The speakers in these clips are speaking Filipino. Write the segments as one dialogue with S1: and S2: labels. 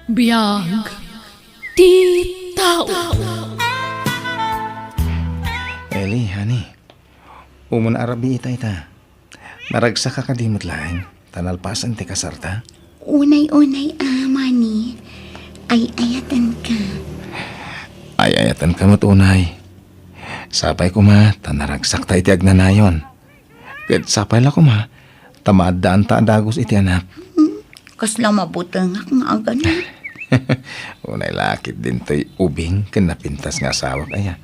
S1: Biyag ti tao.
S2: Eli, honey. Umuna arabi ita. Naragsa ka kadimot lang. Tanalpasan ti kasarta.
S3: Unay-unay, Manny. Ay ayatan ka.
S2: Ay ayatan ka matunay. Sapay ko ma, tanaragsak tayo iti agnanayon. Kat sapay la ko ma, tamaad daan ta dagos iti anak.
S3: Kasla mabutangak nga aga na.
S2: Unay lakit din to'y ubing ken napintas nga asawa kaya.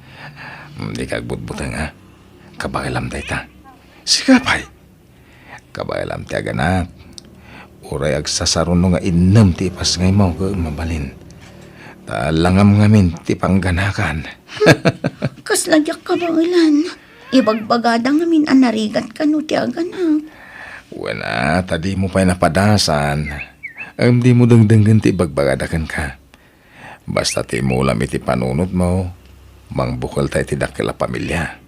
S2: Di kagbutbutang ha. Kabakilam tayo ta. Sikapay. Kabakilam ti aganak. Uray agsasaruno nga innem ti ipas ngay mo ka mabalin. Talangam ngamin ti pangganakan.
S3: Kasla diyak ka ba ilan? Ibagbagada ngamin anarigat ka no ti aga na.
S2: Wala, tadi mo pa'y napadasan. Di mo dengdenggan ti bagbagadakan ka. Basta ti mo ulam iti panunot mo, mangbukal tayo ti dakila pamilya.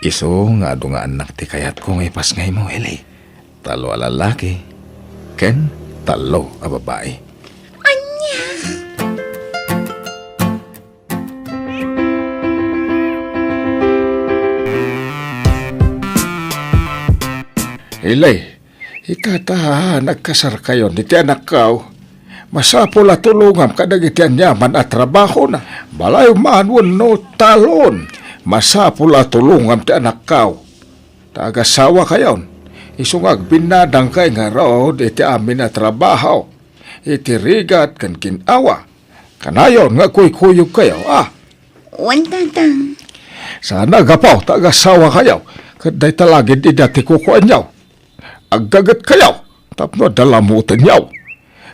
S2: Iso nga ado nga anak ti kayat ko nga ipas ngay mo, Eli. Talo a lalaki, ken talo a babae.
S3: Anya!
S2: Ilay, ikata nagkasar kayo ni ti anak kao. Masapol at tulungam kadag iti anyaman at trabaho na. Balay manwan no talon. Masapol at tulungam ti anak kao. Tagasawa kayon. Isungag binadang kay nga rood iti amin at trabaho. Iti rigat kan kinawa. Kanayon nga kuy-kuyog kayo,
S3: Wantatang.
S2: Sana gapaw tagasawa kayo. Kaday talagid idati kukuan yaw. Agdagat kayaw, tapno dalamutan yaw.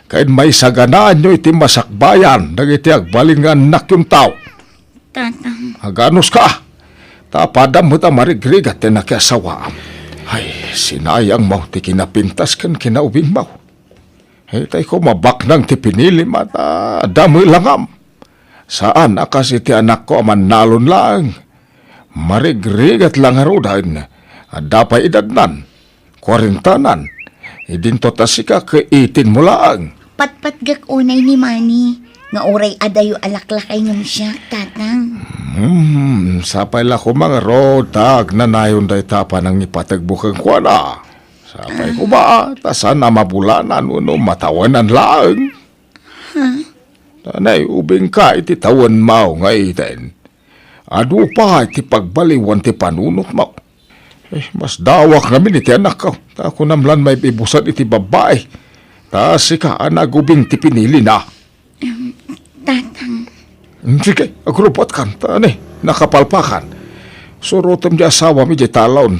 S2: Kain may saganaan nyo iti masakbayan, nagiti agbalingan nak yung tao.
S3: Tatang.
S2: Aganos ka, tapadam mo ta marigrigat ti nakiasawaam. Ay, sinayang mo ti kinapintas kan kinaubing mo. Hitay ko mabaknang ti pinili mata, dami langam. Saan akas iti anak ko aman nalon lang. Marigrigat lang harudan, adapay idadnan. Kwarintanan, idinto tasika ke 18 mo lang.
S3: Patpatgak unay ni Manny. Nga oray adayo alaklakay nung siya, tatang.
S2: Sapay la ko mga rotag na nayon day tapa ng ipatagbukang kwa na. Sapay ko ba, tasan na mabulanan uno matawanan lang. Tanay, ubing ka iti tawan mo nga iten. Ado pa iti pagbaliwan ti panunot mo. Mas dawak namin iti anak ko. Ako namlan may ibusan iti babae. Tas ika, anagubing ti pinili na.
S3: Tatang.
S2: Sige, agrupot kan. Tani, nakapalpakan. Surutom di asawa mi di talon.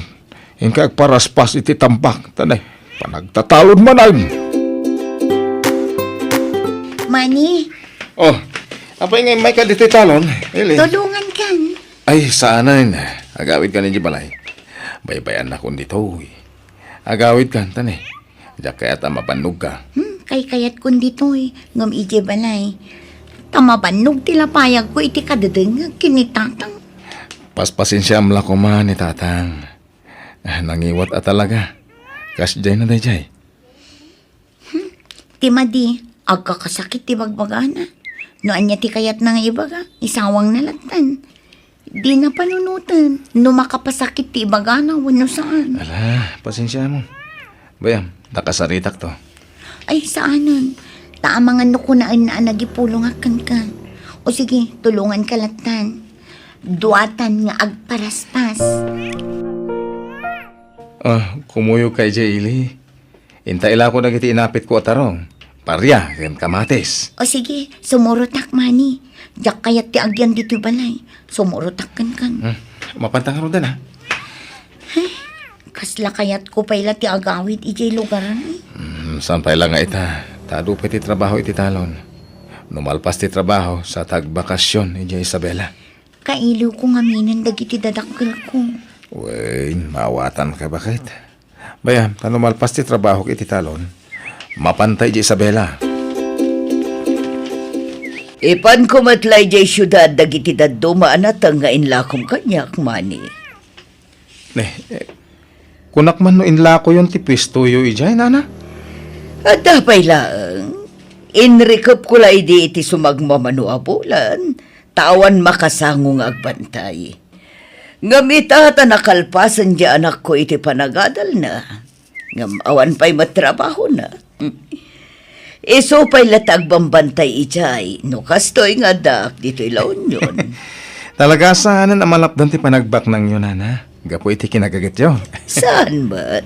S2: Ingkag paraspas iti tambak. Tani, panagtatalon manan.
S3: Manny,
S2: Oh, apa yung may ka diti talon? Ili.
S3: tulungan kan.
S2: Ay, sana yun. Agawid ka ni balay. Baybayan na kung dito. Agawid ka, tani. Diyak kaya mapanog ka.
S3: Kay kayat kun dito ngam ije balay. Tamabanog tilapayag ko iti kadadeng kinitatang.
S2: Paspasin siya amla ko man ni tatang. Nangiwat at talaga. Kasjay na dayjay.
S3: Timadi, agkakasakit ti bagbagana. Noan niya ti kayat na nga ibaga, isawang nalagtan. Di na panunutan, no makapasakit ti ibagana, wano saan.
S2: Ala, pasensya mo. Bayam, nakasaritak to.
S3: Ay, saanan? Taamangan no kunaan na nagipulong akan ka. O sige, tulungan ka latan. Duatan nga agparaspas.
S2: Kumuyo kay Jaylee. Intaila ko nagiti inapit ko atarong. Parya, ken kamates.
S3: O sige, sumurutak mani. Diyak kayat ti agyan dito balay. Sumurutak kan.
S2: Mapantang harudan ha.
S3: Kasla kayat ko pala ti agawid ijay lugaran
S2: Sampay lang nga ita. Tado pa ti trabaho iti talon. Numalpas ti trabaho sa tagbakasyon ni Isabela.
S3: Kailiw ko nga minan dagiti dadakkel ko.
S2: Uy, mawatan ka bakit? Bayam, numalpas ti trabaho iti talon. Mapantay di Isabela.
S4: Ipan ko matlay jay syudad dagiti daddo maanatang nga inlakom kanyak, Manny.
S2: Kunak man no inla ko yung tipis tuyo ijay, nana?
S4: At dapay lang, Inrikop ko la iti sumagmamanuabulan, tawan makasangong agbantay. Ngamitata nakalpasan di anak ko iti panagadal na. Ngam awan pa'y matrabaho na. Iso pa'y latag bambantay ijay, no kastoy nga dak dito'y laon yun.
S5: Talaga saan na malapdan ti panagbak ng yun, Nana? Gapo iti kinagagat yun.
S4: Saan ba't?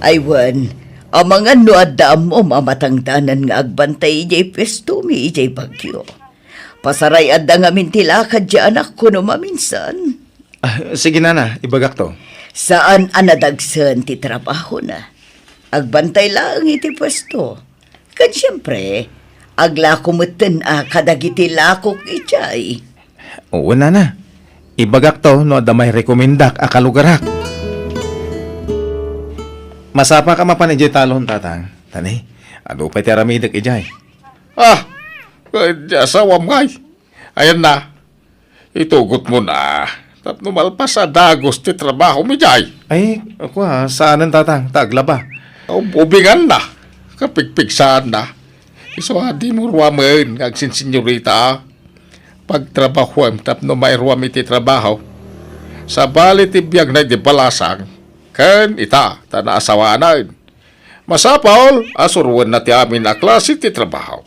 S4: Aywan, ang mga nuadam mo mamatangdanan nga agbantay ijay pestumi ijay bagyo. Pasaray adda nga mintilakad di anak ko no maminsan.
S5: Sige, Nana, ibagak to.
S4: Saan anadagsan ti trabaho na? Agbantay lang iti pwesto. Kad siyempre, aglakumuten kadagiti lakok ijay.
S5: Oo, Nana. Ibagak to no damay rekomendak akalugarak. Masapa ka mapan ijay talon, tatang. Tani, ano pa ti aramidak ijay?
S2: Asawam ngay. Ayan na. Itugot mo na. Tapno malpas sa dagos ti trabaho mi jay.
S5: Ay, ako saanan, tatang? Taglaba.
S2: Ubingan na. Kapigpigsaan na. Iso di mo ruwaman ngagsin senyorita. Pagtrabaho tapno may ruwam iti trabaho. Sa balit ibiyag na di balasang. Ken ita tanaasawanan. Masapol asurwan na ti amin na klase ti trabaho.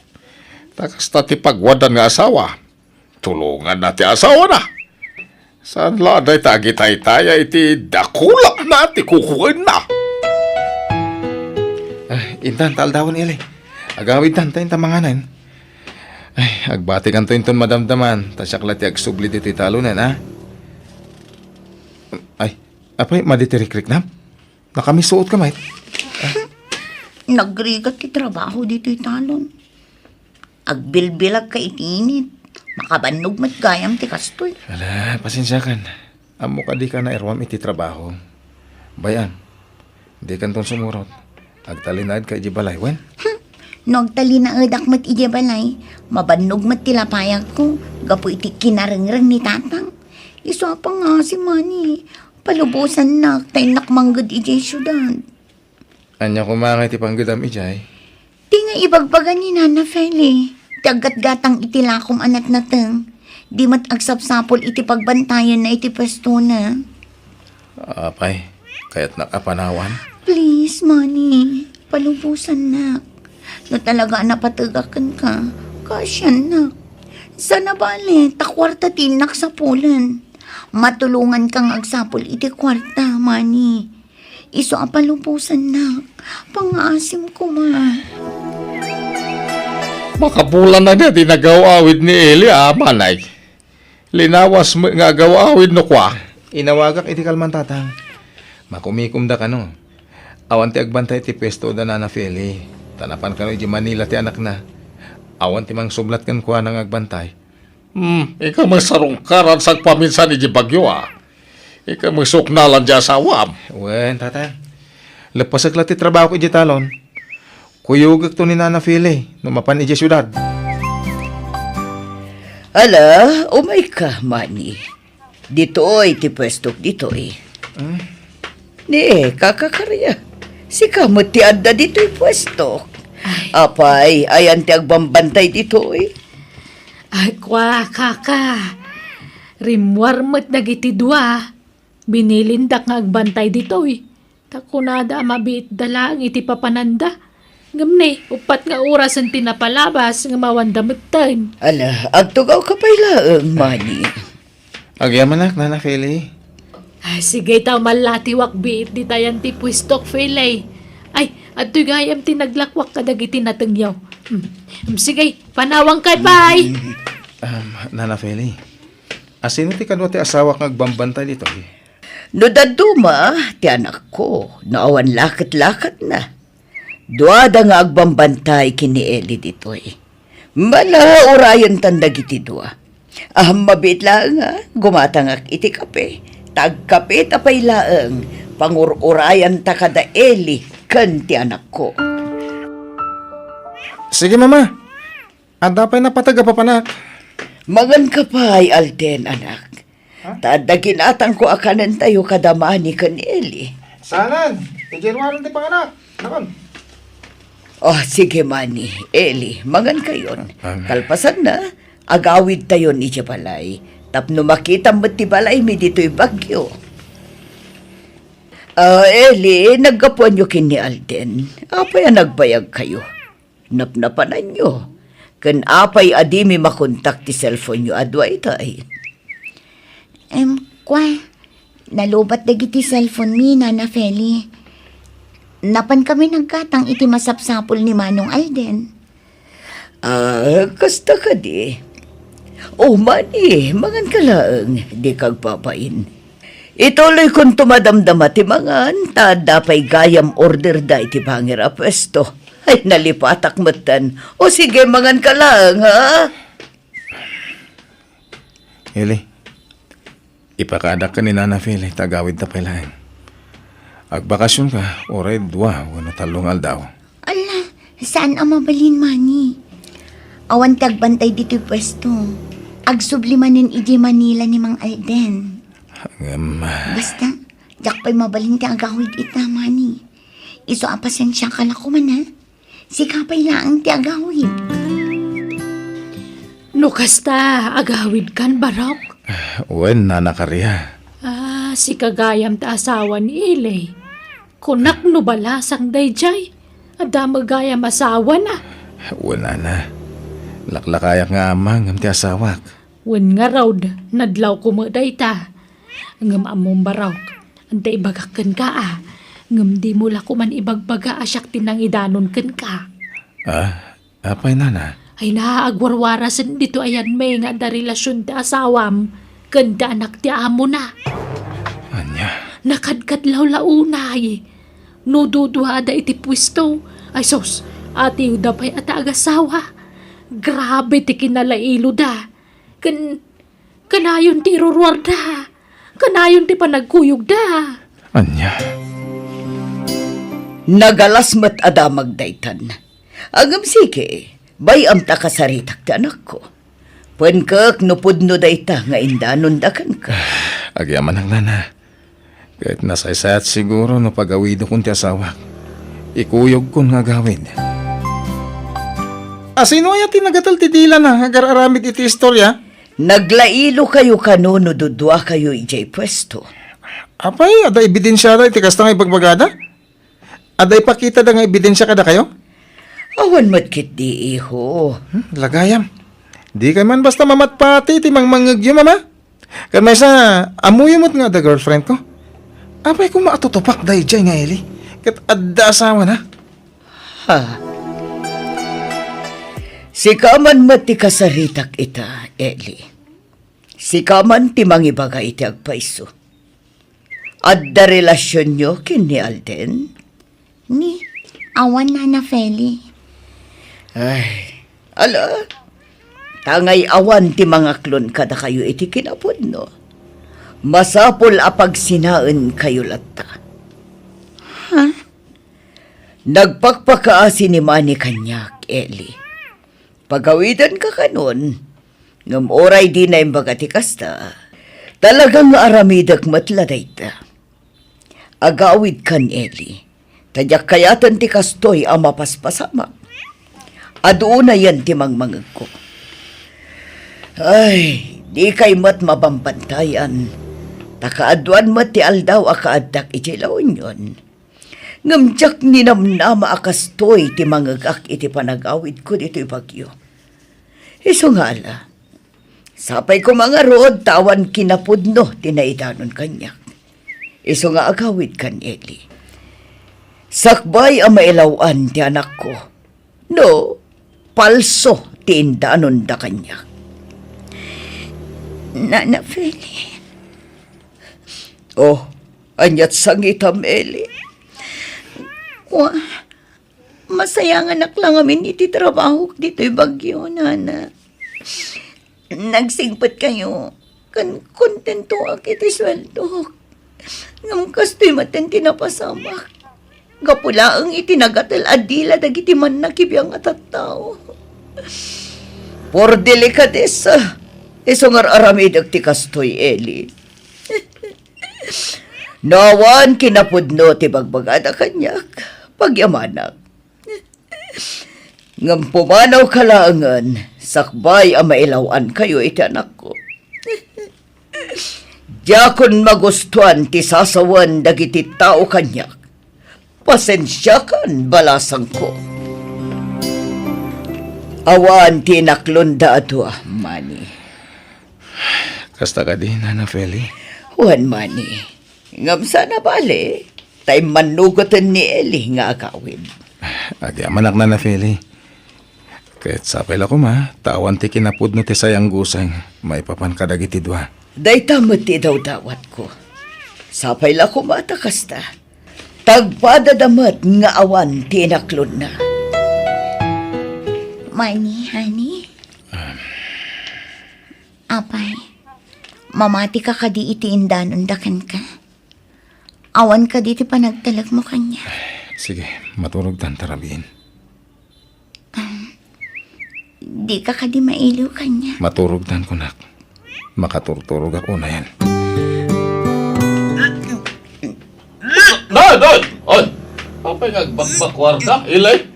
S2: Takas na ti pagwadan nga asawa. Tulungan na ti asawa na. Saan laday tagitay-taya iti dakulap na ti kukuin na.
S5: Intan, taldawan ili. Agawid tan, tayo tamanganan. Ay, agbati kan to inton madamdaman. Tasyak lati agsubli dito talunan, ha? Ay, apay, maditirik-rik na? Nakamisuot ka, mate.
S3: Nagrigat ti trabaho dito'y talon. Agbilbilag ka itinit. Makabanog mat gayam ti kastoy.
S5: Ala, pasensya kan. Amo ka di ka na irwam iti trabaho. Bayan, di kan ton sumurot. Agtalinad ka iji balay, wen?
S3: Nagtali na edak mat ije balay. Mabanog mat tilapayag ko. Gapo iti kinarengreng ni tatang. Iso pa nga si Manny. Palubusan na. Tay nakmanggad ije syudad.
S5: Anya kumangay ti panggidam ijay.
S3: Di nga ibagbagan ni Nana Feli. Dagat-gatang itilakom anat na teng. Di mat agsapsapol iti pagbantayan na iti pwesto na.
S5: Apay, kaya't nakapanawan.
S3: Please, Manny. Palubusan na. No talaga napatagakan ka. Kasyan na. Sana bali, takwarta tinak sa pulan. Matulungan kang agsapol iti kwarta, Manny. Iso ang palubusan na. Pangaasim ko, ma.
S2: Makapulan na niya, di nagaw-awid ni Eli, manay. Linawas mo nga gaw-awid no kwa.
S5: Inawagak iti kalman, tatang. Makumikum da ka no. Awan ti agbantay ti pesto da na Feli. Tanapan ka no iji Manila ti anak na. Awan ti mang sublat kan kuha ng agbantay.
S2: Ikaw masarungkaran sa paminsan ni Bagyo, Ikaw masuknalan dya sa awam.
S5: Wen, tatang. Lapasag ti trabaho ko iji talon. Kuyugak to ni Nana Feli, numapan iji syudad.
S4: Ala, umay ka, Manny. Dito'y ti pwestok dito'y. Ni, kakakarya. Si kamot ti adda dito'y pwestok. Apay, ayan ti agbambantay dito'y.
S1: Ay, kwa, kaka. Rimwarmat nagiti dua. Binilindak nga agbantay dito eh. Takunada mabiit dalang iti papananda. Ngamne, upat nga oras ang tinapalabas nga mawandamatan.
S4: Ala, agtugaw ka pa'y laang, Manny.
S5: Agyaman Nana Feli.
S1: Ay, sige taw malatiwak biit di tayan ti pwistok, Felay. Ay, at to'y gayam tinaglakwak kadagiti natangyaw. Sige, panawang kay bye!
S5: Nana Feli. Asino ti kanwa ti asawa kang agbambantay dito eh?
S4: No daduma, ti anak ko, naawan lakat-lakat na. Duada nga agbambantay kini Eli dito'y. Mala orayan tandag iti dua. Mabit lang gumatangak iti kape. Tagkape tapay laang, pangururayan ta kada Eli, kan ti anak ko.
S5: Sige, mama. Anda pa'y napataga pa panak.
S4: Magan ka pa'y Alden, anak. Tadagin atang ko akanan tayo kadamani kan Eli.
S5: Sanan, tijerwanan ti panganak. Nakon.
S4: Oh, sige Manny, Eli, mangan kayon.
S5: Ah.
S4: Kalpasan na, agawid tayo ni balay. Tapno makita mo ti balay mi dito'y bagyo. Eli, naggapuan nyo kin ni Alden. Apay nagbayag kayo. Napnapanan nyo. Kan apay adi mi makontak ti cellphone nyo adway tay.
S3: Kwa, nalubat dagiti cellphone mi, Nana Feli. Napan kami nagkatang iti masapsapol ni Manong Alden.
S4: Kasta ka di. Oh, Manny, mangan ka lang. Di kag papain. Ituloy kong tumadamdama ti mangan, tada pa'y gayam order da iti pangir a pwesto. Ay, nalipatak matan. O sige, mangan ka lang, ha?
S5: Eli, ipakadak ka ni Nana Feli, tagawid ta pala. Agbakasyon ka, oray dua, wala talong aldaw.
S3: Ala, saan ang mabalin, Manny? Awan tagbantay dito pwesto. Agsublimanin iji Manila ni Mang Alden. Basta, jak pa'y mabalin ti agawid ita, Manny. Iso apasensya ka lang kuman, ha? Sikapay lang ti agawid.
S1: No kasta, agawid kan barok.
S5: Wen, Nana Kariya.
S1: Si kagayam ta asawa ni Ilay. Kunak no balasang dayjay. Ada magayam asawa na.
S5: Wen, Nana. Laklakayak nga amang ang ti asawak.
S1: Wen nga raw, nadlaw kumaday ta. Ngam among baraw. Antay ibagakan ka Ngam di mo la kuman ibagbaga asyak tinang idanon ken ka.
S5: Apay, Nana.
S1: Ay naaagwarwarasan dito ayan may nga da relasyon ti asawam. Kanda anak ti amo na.
S5: Anya.
S1: Nakadkadlaw launay. No duduada iti pwisto. Ay sos, ati da pa'y ata agasawa. Grabe ti kinalailo da. Kanayon ti irurwar da. Kanayon ti panagkuyog da.
S5: Anya.
S4: Nagalasmat adamag daytan. Agam sige, bayam ta kasaritak ti anak ko. Pwenkak nupudno dayta nga indanon dakan ka.
S5: Agyaman ang Nana. Kahit nasaysayat siguro no pagawido kong ti asawak. Ikuyog kong nga gawid. Sino ay ati nagatal ti dila na agararamid iti istorya?
S4: Naglailo kayo kano dudwa kayo ijay pwesto.
S5: Apay, ada ebidensya da iti kasta nga ibagbagada? Ada ipakita da nga ebidensya kada kayo?
S4: Awan matkit di iho.
S5: Lagayam. Di kay man basta mamatpati iti mangmangagyo mama. Kan may sa amuyamot nga da girlfriend ko. Apay kung maatutupak da ijay nga Eli. Kat adda asawa na.
S4: Ha? Sikaman mati kasaritak ita, Eli. Sikaman ti mangibaga iti agpaiso. Adda relasyon nyo kin ni Alden?
S3: Ni, awan Nana Feli.
S4: Ay, ala. Tangay awan ti mga klon kada kayo iti kinapod, no? Masapol apag sinaan kayo lata.
S3: Ha?
S4: Nagpakpakaasi ni Manny kanyak, Eli. Pagawidan ka kanon, ngam oray di na imbaga ti kasta, talagang aramidak matladay ta. Agawid kan, Eli. Tadyak kayatan ti kastoy ang mapaspasama. Adoon na yan ti mangmangag ko. Ay, di kay mat mabambantayan. Takaaduan mat ti aldaw akaadak iti laon yun. Ngamjak ni namnama akastoy ti mangagak iti panagawid ko dito'y bagyo. Iso nga ala, sapay ko mga rood tawan kinapudno tinaidanon kanyak. Iso nga agawid kan, Eli. Sakbay ang mailawan ti anak ko. No, palso ti indanon da kanyak.
S3: Nana Feli.
S4: Oh, anyat sangitam, Eli.
S3: Wah, masayang anak lang amin iti trabaho dito'y bagyo, Nana. Nagsingpot kayo. Kontento ak iti sweldo. Ngam kasto'y maten tinapasamak. Gapula ang itinagatal adila dagiti man nakibiyang atattao.
S4: Por delikadesa, isongar aramidag ti kastoy, Eli. Nawan kinapudno ti bagbagada kanyak, pagyamanak. Ngam pumanaw kalangan, sakbay ang mailawan kayo iti anak ko. Diyakon magustuhan ti sasawan dagiti tao kanyak. Pasensya kan balasang ko. Awan ti naklunda ato, Manny.
S5: Kasta ka din, Nana Feli.
S4: Juan Manny, ngam sana bale, tay manugotan ni Eli nga agawin.
S5: Adi amanak Nana Feli. Kahit sapay ko ma, tawan ti kinapud no ti sayang gusang, may papan kadagiti dua.
S4: Day tamot ti daw dawat ko. Sapay la ko mata kasta. Tagpadadamat nga awan ti naklod na.
S3: Manny, honey. Apay, mamati ka kadi iti indanon dakan ka. Awan ka di ti panagtalag mo kanya.
S5: Sige, maturog tan tarabihin.
S3: Di ka kadi mailiw kanya.
S5: Maturog tan kunak. Makaturturog ako na yan.
S2: Doon! On! Papay nagbagbakwarda, ilay?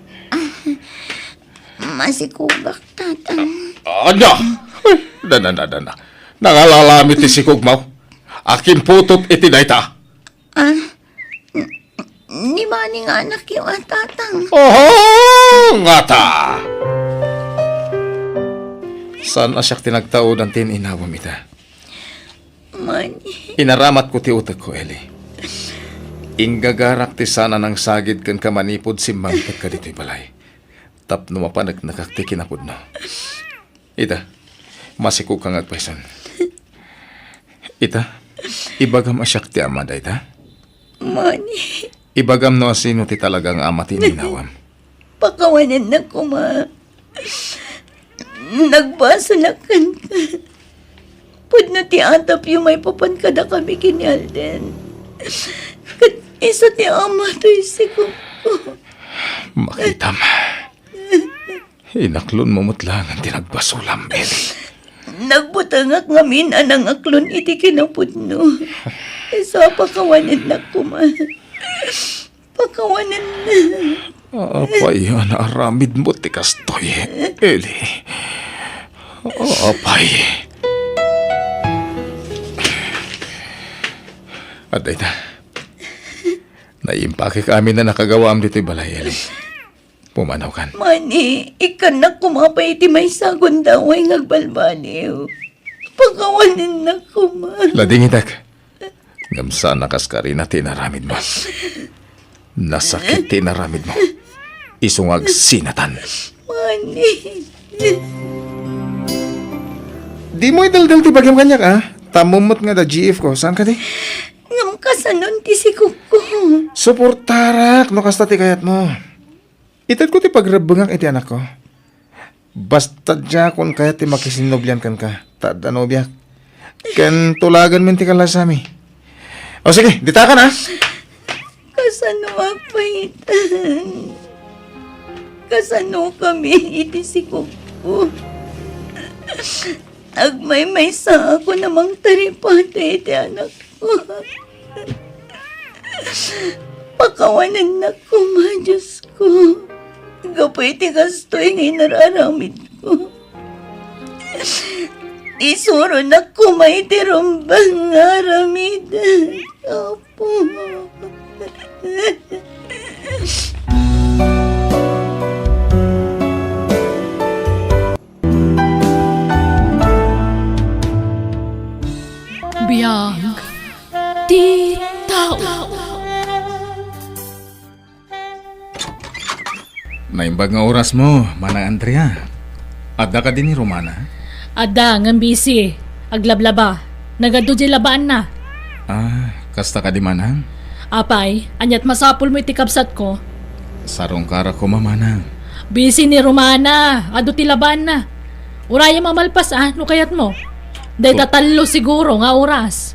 S3: Masikugak, tatang.
S2: Ano? Dana. Nangalalamit ti si Kugmaw. Akin putot iti dayta.
S3: Ni maning anak yung tatang.
S2: Oh, ngata! Saan asyak tinagtaod ang tininawam ita?
S3: Manny.
S2: Inaramat ko ti utak ko, Eli. Inggagarak ti sana ng sagid kan kamanipod si Mangkat ka dito'y balay. Tapno mapanag nakakti kinapod no. Ita, masikog kang agpaisan. Ita, ibagam asyak ti amada ita.
S3: Manny.
S2: Ibagam no asino ti talagang ama tininawam.
S3: Pakawanan na ko, ma. Nagbasalakan ka. Pud na ti atap yung may papan kada kami kini Alden. Kat isa ti ama to isikog ko.
S2: Makitam. Inaklon mo mutlang ang tinagbasulam, Eli.
S3: Nagbutangak ngamin anang aklon iti kinapudno. Isa pakawanan na ko, ma. Pakawanan na.
S2: Apay, naaramid mo ti kastoy, Eli. Apay. At ita, naimpake kami na nakagawa am dito'y balay, Eli. Pumanaw kan.
S3: Mani, ikan na kumapay iti may sagon daw ay ngagbalbaliw. Pakawanan na ko, ma.
S2: Lading itak. Gamsa nakaskari na tinaramid mo. Nasakit tinaramid mo. Isungag sinatan.
S3: Mani.
S5: Di mo idaldal ti bagyam kanyak ah. Tamumot nga da GF ko. Saan ka di?
S3: Ngam kasanon ti si Kuko.
S5: Suportarak no kasta ti kayat mo. Itad ko ti pagrabungak iti anak ko. Basta dya kung kaya ti makisinobyan kan ka. Tada no biyak. Ken tulagan min ti kalasami. O sige, dita ka na.
S3: Kasano apaitan. Kasano kami iti si Kuko. Agmay sa ako namang taripata iti anak ko. Pakawanan na ko, ma, Diyos ko. Gapay ti kastoy ngay nararamid ko. Isuro na ko may tirumbang aramid. Apo.
S1: Biyag ti tao.
S5: Naimbag nga oras mo, Manang Andrea. Adda ka din ni Romana.
S1: Ada nga busy. Aglablaba. Nagado di labaan na.
S5: Ah, kasta ka di Manang.
S1: Apay, anyat masapul mo iti kapsat ko.
S5: Sarong kara ko Manang.
S1: Busy ni Romana. Ado ti labaan na. Uraya mamalpas no kayat mo. Day tatalo siguro nga oras.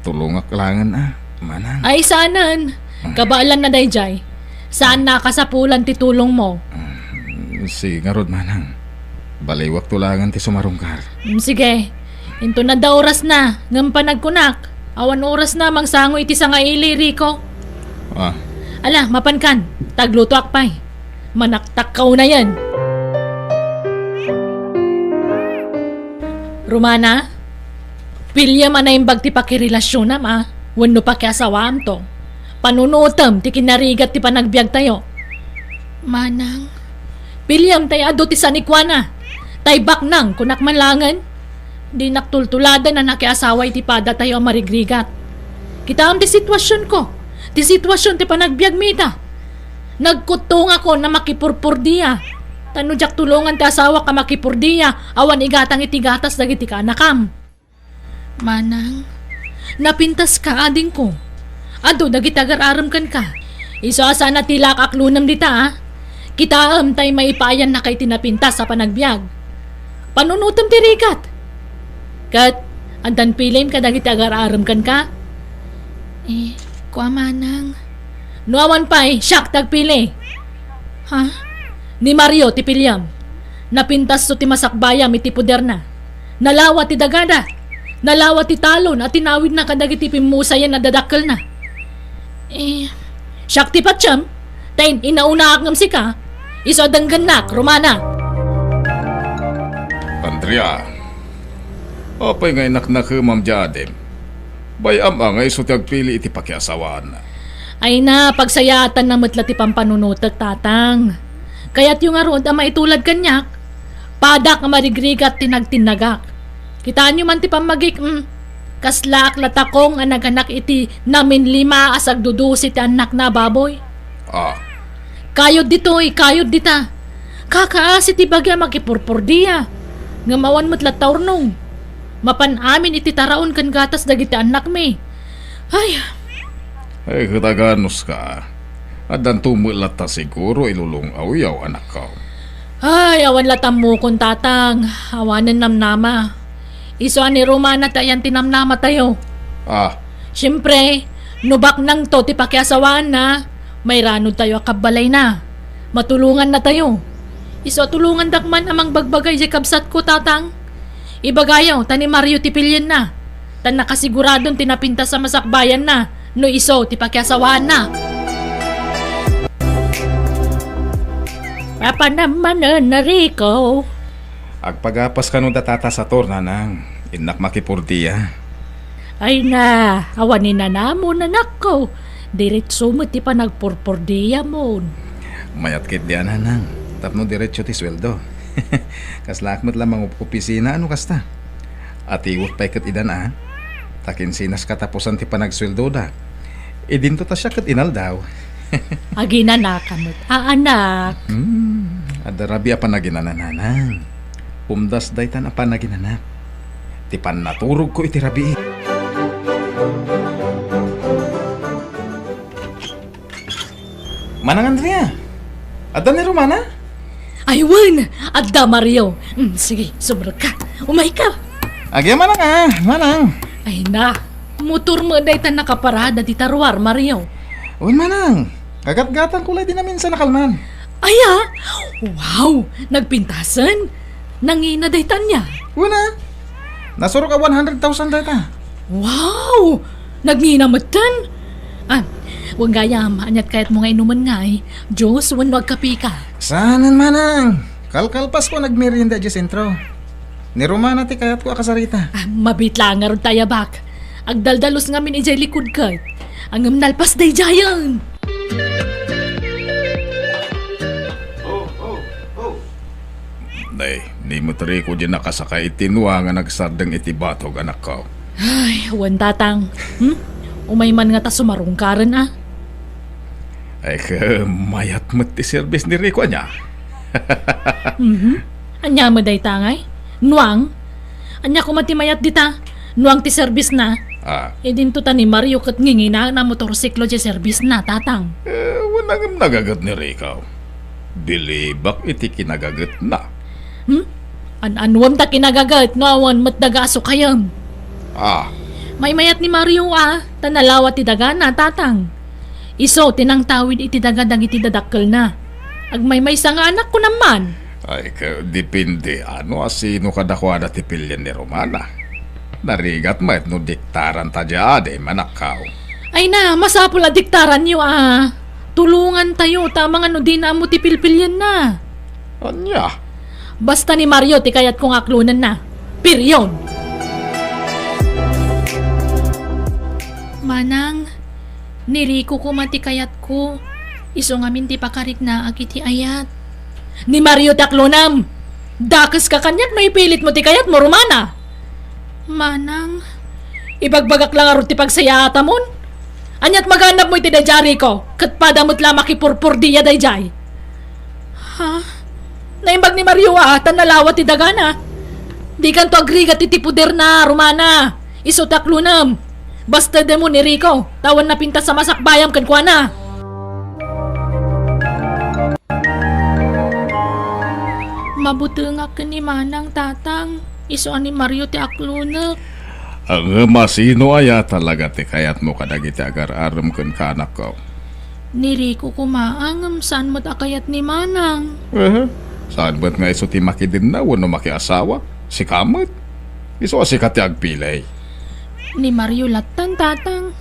S5: Tulungak langan Manang.
S1: Ay sanan. Kabaalan na dayjay. Saan nakasapulan ti tulong mo?
S5: Si Ngarod Manang. Baliwak tulangan ti sumarungkar.
S1: Sige. Into na da oras na. Ngam panagkunak. Awan oras na mangsango iti sa nga ili, Rico.
S5: Ah,
S1: Ala, mapankan. Tagluto akpay. Manaktakaw na yan. Romana, pilya man na yung bagti pakirelasyon na ma. Wano pa kaya sawam to. Panunutam, ti kinarigat ti panagbiag tayo. Manang, pilyam tayo ado ti sanikwana. Tay baknang kunak manlangan. Di naktultulada na nakiasaway ti pada tayo ang marigrigat. Kita am ti sitwasyon ko. Ti sitwasyon ti panagbiag mita. Nagkutong ako na makipurpurdiya. Tanudyak tulungan ti asawa ka makipurdiya. Awan igatang itigatas dagiti ka anakam. Manang, napintas ka ading ko. Ado dagiti agar-aram kan ka. Iso sana tilak aklunam dita ha. Kita am tay maipayan na kay tinapintas sa panagbiag. Panunutam ti rigat. Kat, andan pilim ka dagiti agar-aram kan ka. Kwa manang. Nuawan pa'y siyak tagpili. Ha? Ni Mario ti pilyam. Napintas to ti masakbayam iti puder na. Nalawa ti dagada. Nalawa ti talon at tinawid na kadagiti pimusayan na dadakkel na. Siyak ti patsyam. Tayin inauna akngam si ka. Iso dangganak, Romana.
S2: Andrea, apay nga inak na kumam jadem. Bayam angay so tagpili iti pakiasawaan na.
S1: Ay na, pagsayatan na matla ti pampanunutag tatang. Kaya't yung arod ang maitulad kanyak, padak nga marigrigat tinagtinagak. Kitaan nyo man ti pamagik, kaslak latakong ang naganak iti namin 5 asag dudusi ti anak na baboy. Kayod dito'y, kayod dita. Kakaasi ti bagya makipurpurdiya. Ngamawan matla taurnong. Mapan amin iti taraon kan gatas dagiti anak mi.
S2: Ay, kataganos ka. Adan tumulat ta siguro ilulong awiyaw anak ka.
S1: Ay, awan latam mo kung tatang. Awanan namnama. Iso ni Romana tayan tinamnama tayo. Siyempre, nubak nang to ti pakiasawaan na. May ranod tayo akabalay na. Matulungan na tayo. Iso tulungan dakman amang bagbagay di kabsat ko tatang. Ibagayaw, tani Mario ti pilyen na. Tan nakasiguradong tinapinta sa masakbayan na. No iso ti pakiasawaan na. Papa naman na Rico.
S5: Agpagapas ka no datata sa torna nang inak makipurdiya.
S1: Ay na, awanin na namon anak ko. Diretso mo ti pa nagpurpurdiya mo.
S5: Mayat kit diyan nang. Tapno diretso ti sweldo. Kaslakmat lamang opisina ano kasta. At iwot pa ikat idan Takin sinas katapusan ti panagsweldo da. Dinto ta siya kat inal daw.
S1: Aginanakamot. Anak.
S5: Adarabi apa naginanananang. Umdas daytan apa naginanak. Ti pan naturog ko iti rabi. Manang Andrea. Adda ni Romana?
S1: Aywan! Adda Mario. Sige, subrag ka. Umay ka.
S5: Agya manang manang.
S1: Ay na, motor mo daytan nakaparada di tarwar, Mario.
S5: Uy manang, kagat-gatan kulay din namin sa nakalman.
S1: Aya! Wow! Nagpintasan? Nangina daytan niya.
S5: Una, nasuro ka 100,000 data.
S1: Wow! Nagninamatan? Huwag gayam, anyat kahit mga inuman nga Diyos, wag kapi ka.
S5: Saanan manang? Kalkalpas ko nagmerienda di sentro. Ni Romana ti kayat ko akasarita.
S1: Mabitla nga ron tayo bak. Agdaldalos nga min ijay likod ka. Ang nalpas day jayan.
S2: Day, ni mo tari ko dyan nakasakay itinwa nga nagsardang itibatog anak ko.
S1: Ay, huwan tatang. Umay man nga ta sumarungkaran
S2: Ay mayat mo ti service ni Rico niya.
S1: Anya mo day tangay? Nuang? Anya ko matimayat dita? Nuang ti service na? Dinto ta ni Mario kat ngingina na motorsiklo di service na tatang.
S2: Wanang nagagat ni Rico. Bilibak iti kinagagat na.
S1: Anwam ta kinagagat no awan matdagaso kayam. May mayat ni Mario tanalawa ti daga na tatang. Iso tinang tawid iti dagadang iti dadakkel na. Agmay sa nga anak ko naman.
S2: Ay depende ano asino kadakwada ti pilyan ni Romana. Narigat mayat no diktaran ta jade manakaw.
S1: Ay na, masapul a diktaran niyo Tulungan tayo, tamang ano di na mo ti pilpilyan na.
S2: Anya?
S1: Basta ni Mario ti kayat kong aklunan na. Period. Manang, niriko ko mati kayat ko. Iso ngamin ti pakarik na agiti ayat. Ni Mario ti aklunam. Dakas ka kanyak no ipilit mo ti kayat mo, Romana. Manang, ibagbagak lang aro ti pagsayata mon. Anyat maganap mo iti dayjari ko, kat padamot la makipurpur diya dayjay. Ha? Naimbag ni Mario tan nalawat ti dagana. Di kan to agrigat iti puder na, Romana. Iso taklunam. Basta demo ni Rico, tawan na pinta sa masakbayam kan kwa na. Mabuti nga ka ni Manang tatang. Iso ni Mario ti aklunak.
S2: Ang masino aya talaga ti kayat mo kadagiti agar aram ken kanak ko.
S1: Ni Rico kumaangam saan mo't akayat ni Manang.
S2: Saan ba't nga iso ti makidin na wano makiasawa? Si Kamot? Iso si kati agpilay.
S1: Ni Mario latan tatang.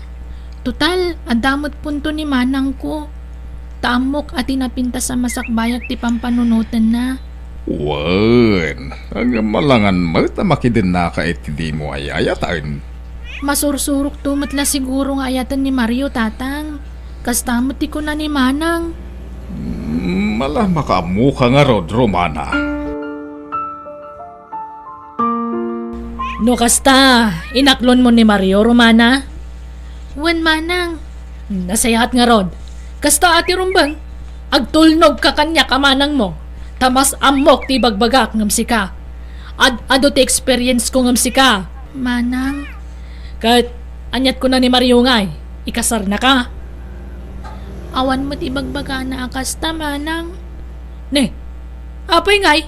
S1: Total, adamot punto ni Manang ko. Tamok at inapinta sa masakbayag ti pampanunutan na.
S2: Wan, ang malangan mo ta makidin na ka iti di mo ay ayatan.
S1: Masursurok tumatla siguro nga ayatan ni Mario tatang. Kastamot ti ko na ni Manang.
S2: Malah makamukha nga rod, Romana.
S1: No kasta, inaklon mo ni Mario, Romana? Wen Manang, nasayahat nga rod. Kasta ati rumbang, agtulnog ka kanya kamanang mo. Tamas amok ti bagbagak ngam sika. Ado ti experience ko ngam sika. Manang, kat anyat ko na ni Mario ngay, ikasar na ka. Awan mo ti bagbaga na akasta, Manang. Ne, apay ngay,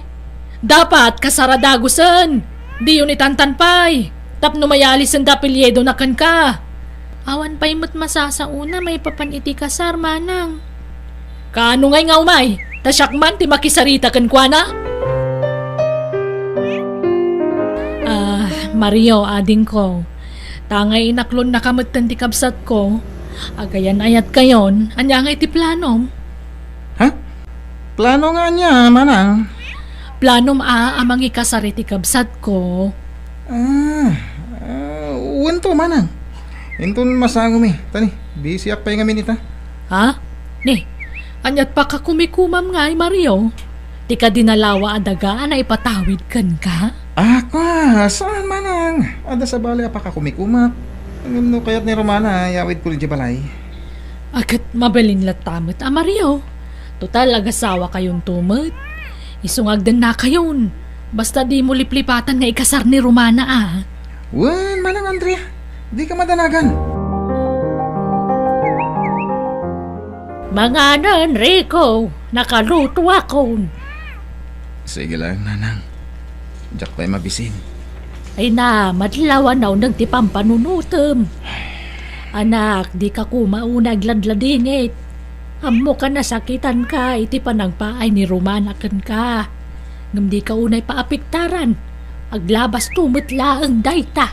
S1: dapat kasaradagusan. Di yun itantanpay. Tapno mayalis ang dapilyedo na kan ka. Awan pa'y mo't masasauna may papaniti kasar, Manang. Kaano ngay nga umay? Tasyakman ti makisarita kan kwa na? Mario, ading ko. Tangay inaklon na kamutan ti kabsat ko. Agayan ayat kayon, anya nga iti planom.
S5: Ha? Plano nga niya, Manang.
S1: Planom amang ikasari ti kabsat ko.
S5: Uwan Manang. Intun masangom Tani, busy ak pa yung amin ita.
S1: Ha? Ni, anyat pa ka kumikumam nga Mario. Di ka dinalawa adagaan na ipatawid kan ka?
S5: Ako, saan Manang? Ada sa bali apa ka kumikumak. No kayat ni Romana, yawid ko rin di balay.
S1: Agat mabalin latamot Mario. Total agasawa kayong tumot. Isungagdan na kayon. Basta di mo liplipatan nga ikasar ni Romana
S5: Wan, Manang Andrea. Di ka madanagan.
S1: Mga nan, Rico. Nakaluto ako.
S5: Sige lang, Nanang. Diyak tayo mabisin.
S1: Ay na, madlawan na unang tipang panunutom. Anak, di ka kumaunag ladladingit. Amo ka nasakitan ka, iti panagpaay ni Romana kan ka. Ngam di ka unay paapiktaran. Aglabas tumutlaang dayta.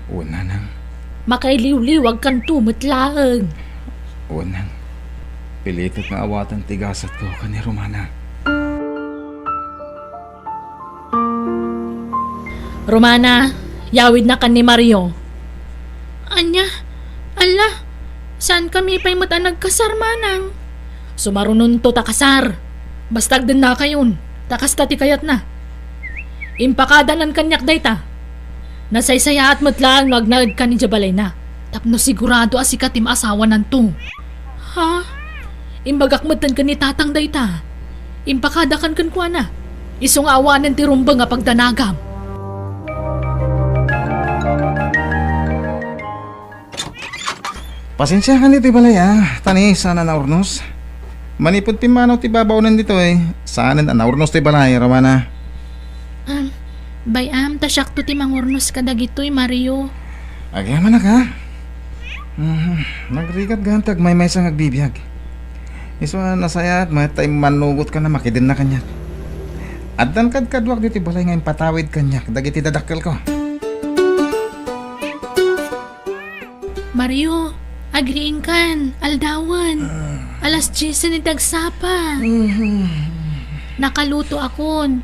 S5: O, Nanang.
S1: Makailiw-liwag kan tumutlaang.
S5: O, Nang. Pilitot na awatan tigasat ko ka ni Romana.
S1: Romana, yawid na kan ni Mario. Anya, ala, saan kami pa'y matanagkasar, Manang? Sumarunon to takasar. Bastag din na kayon, takasta ti kayat na. Impakadanan kanyak dayta. Nasaysaya at matlaan magnagad ka ni Jabalay na. Tapno sigurado asikatim asawa nan to. Ha? Imbagakmatan ka ni tatang dayta. Impakadakan kan kwa na. Isong awanan ti rumba nga pagdanagam.
S5: Pasensya ka nito balay Tani, sana na urnos. Manipod pimanaw ti babaw nandito Sana na urnos ti balay, Romana.
S1: Bayam, tasyak to ti mangurnos ka dagitoy, Mario.
S5: Agyaman na ka. Nagrigat gantag may sang agbibiyag. Iso nasaya at may time manugot ka na makidin na kanyak. Addan kadwag dito balay ngayon patawid kanyak. Dagiti dadakkel ko.
S1: Mario, Agriing kan, aldawan. Alas 10 ni tagsapa. Nakaluto akon.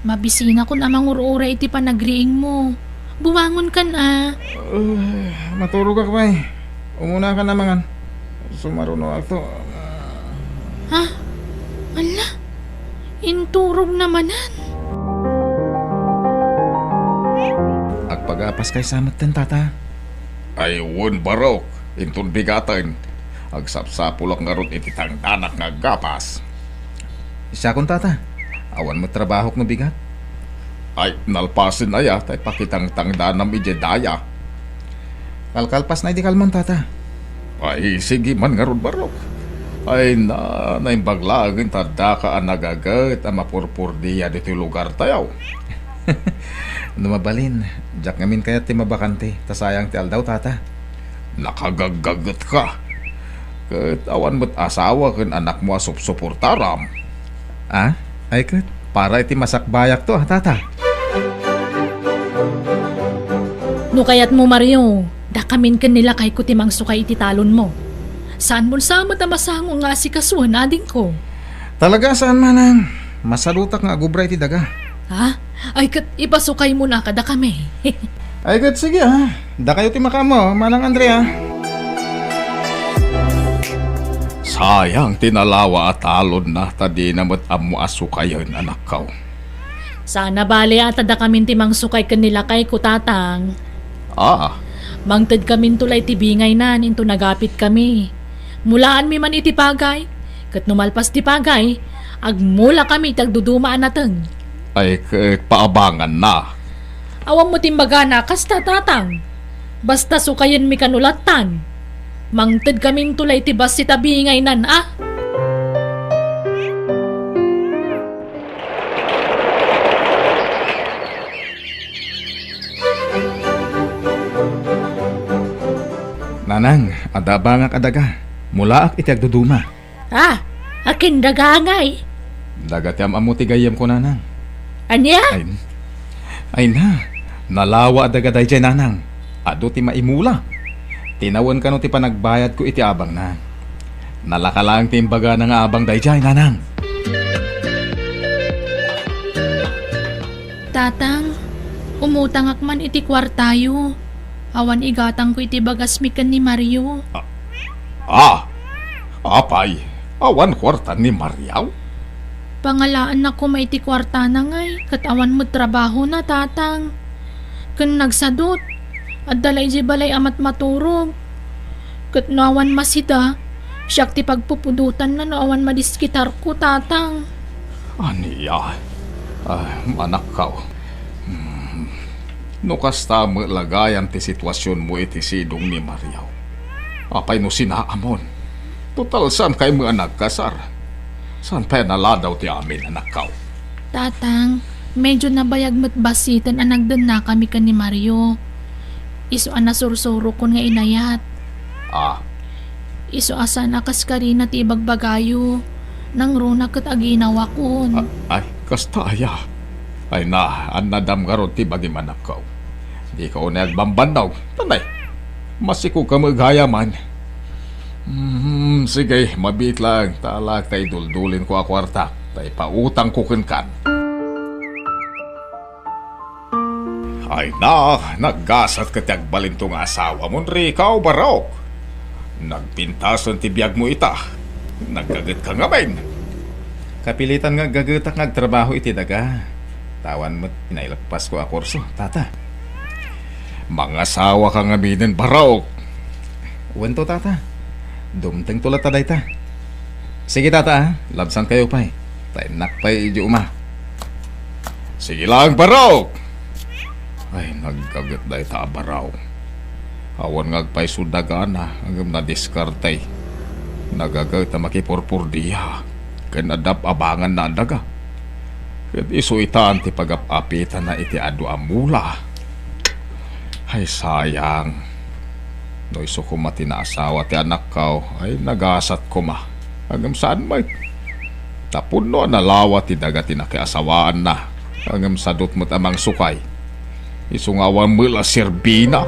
S1: Mabisina ko na mangurura iti panagriing mo. Bumangon kan
S5: Matulog ka pa eh. Umuna ka naman. Sumaruno ako.
S1: Ha? Ala? Inturog namanan.
S5: Agpagapas kay samat ten tata.
S2: Ay, won barok. Intun bigatan. Agsapsapulak nga ron iti tangdanak nga gapas.
S5: Siya kong tata. Awan mo trabaho no bigat.
S2: Ay, nalpasin na ya. Tay pakitang tangdanam ijedaya.
S5: Kalkalpas na di kalman tata.
S2: Ay, sige man nga ron barok. Ay, naimbaglagan tada ka ang nagagat ang mapurpur diya dito yung lugar tayaw.
S5: Numabalin. Jack ngamin kaya ti mabakante. Tasayang ti aldaw tata.
S2: Nakagagagat ka. Kat awan mo't asawa kan anak mo asupsuportaram.
S5: Ah? Ay kat. Para iti masakbayak to tata.
S1: No kayat mo Mario, dakamin kan nila kay kutimang sukay iti talon mo. Saan mo sa matamasango nga si kasuhan ading ko?
S5: Talaga saan manang? Masalutak nga agubra iti daga.
S1: Ha? Ay kat ipasukay mo na kada kami.
S5: Ay kat sige ha. Da kayo ti makamo, manang Andrea.
S2: Sayang tinalawa at talon na tadi namat amu asukayan anak kaw.
S1: Sana bali at da kamin timang sukay kanila kay kutatang.
S2: Ah,
S1: Mangted kamin tulay tibingay nan into nagapit kami. Mulaan mi man iti pagay. Kat numalpas ti pagay, agmula kami tagdudumaan nateng.
S2: ay paabangan na.
S1: Awam mo timbaga na kasta tatang. Basta sukayan mi kanulatan. Mangted kaming tulay tibas si tabingay nan
S5: Nanang, adaba nga kadaga. Mula ak iti agduduma.
S1: Akin dagangay.
S5: Dagat yam amu ti gayem ko nanang.
S1: Anya?
S5: Ay na. Nalawa adaga day dyan nanang. Ado ti maimula. Tinawan ka no ti panagbayad ko iti abang na. Nalakalang ti imbaga na nga abang day dyan nanang.
S1: Tatang, umutang akman iti kwartayo. Awan igatang ko iti bagasmikan ni Mario.
S2: Apay, awan kwarta ni Mariaw.
S1: Pangalaan na ko may iti kwarta na ngay. Katawan mo trabaho na tatang. Kan nagsadot. At dalay di balay amat maturog. Kat nawan masida. Siyak ti pagpupudutan na nawan madiskitar ko tatang.
S2: Aniya, anak kaw. No kasta mo lagayan ti sitwasyon mo iti sidong ni Mariaw. Apay no sinaamon. Total saan kay mga nagkasar? Saan pa naladaw ti amin anak kaw?
S1: Tatang, medyo nabayag mo't basitan ang nagdan na kami ka ni Mario. Iso anasursuro ko nga inayat. Iso asa nakas ka rin at ibagbagayo. Nang runa kat aginawa ko.
S2: Ay, kasta aya. Ay na, anadam garot ti bagi manak kaw. Di ka unay agbambanaw. Tanay, masiko ka maghayaman. Sige, mabit lang. Talak tay duldulin ko a kwarta. Tay pautang ko kan. Ay na, naggasat ka tiyag balintong asawa mo, Rikaw Barok. Nagpintason ti biyag mo ita. Naggagat ka nga bain.
S5: Kapilitan nga gagatak nga trabaho iti daga. Tawan mo pinailagpas ko a kurso, tata.
S2: Mga asawa ka nga minin, Barok.
S5: Wento tata. Dumteng tulat taday ta. Sige tata, labsan kayo pa eh. Tainak pa iji uma.
S2: Sige lang, Barok. Ay, nagkagat na ita, Baraw. Awan ngagpay sudagan na hanggang na-diskartay. Nagagat na makipurpur diya. Kaya nadap abangan na daga. Kaya iso itaan ti pag-apitan na iti adu amula. Ay, sayang. No iso ko matinaasawa ti anak kaw, ay nagasat ko ma. Hanggang saan may? Tapon no nalawa ti daga tinakiasawaan na. Hanggang sadot mo't amang sukay. Isungawan mo la serbina.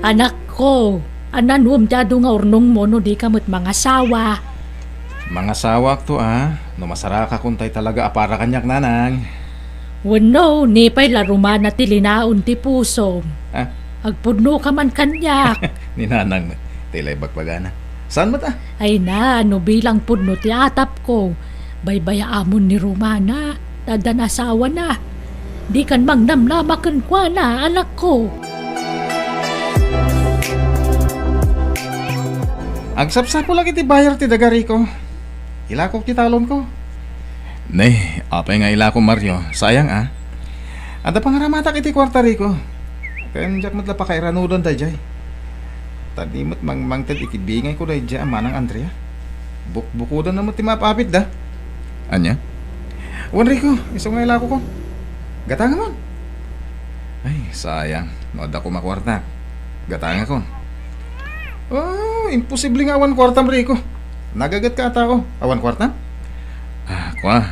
S1: Anak ko, ananum dado nga urnong mo no di kamot mga sawa.
S5: Mga sawak to no masara ka kuntay talaga apara kanyak nanang.
S1: Wano, nipay larumana ti linaon ti puso.
S5: Ah,
S1: Agpudno ka man kanyak.
S5: ni nanang tilay bagbagana. Saan mo ta?
S1: Ay na, ano bilang pudno ti atap ko. Baybaya amon ni Romana. Tadan asawa na. Di kan mang namlamakan kwa na, anak ko.
S5: Agsapsapo lang iti bayar ti dagari ko. Ilakok ti talon ko. Nay, apay nga ilako Mario. Sayang Ada pangaramatak iti kwarta riko. Kaya njak matla pa kay ranudon dayjay. Tadimot mangted ikibingay ko dayjay amanang Andrea. Bukbukudan na mo ti mapapit da. Anya? Wan riko, iso nga ilako ko. Gatanga mon. Ay, sayang. Noda ko makwarta. Gatanga ko. Oh, imposible nga awan kwartam riko. Nagagat ka ata ko. Awan kwarta? Kwa.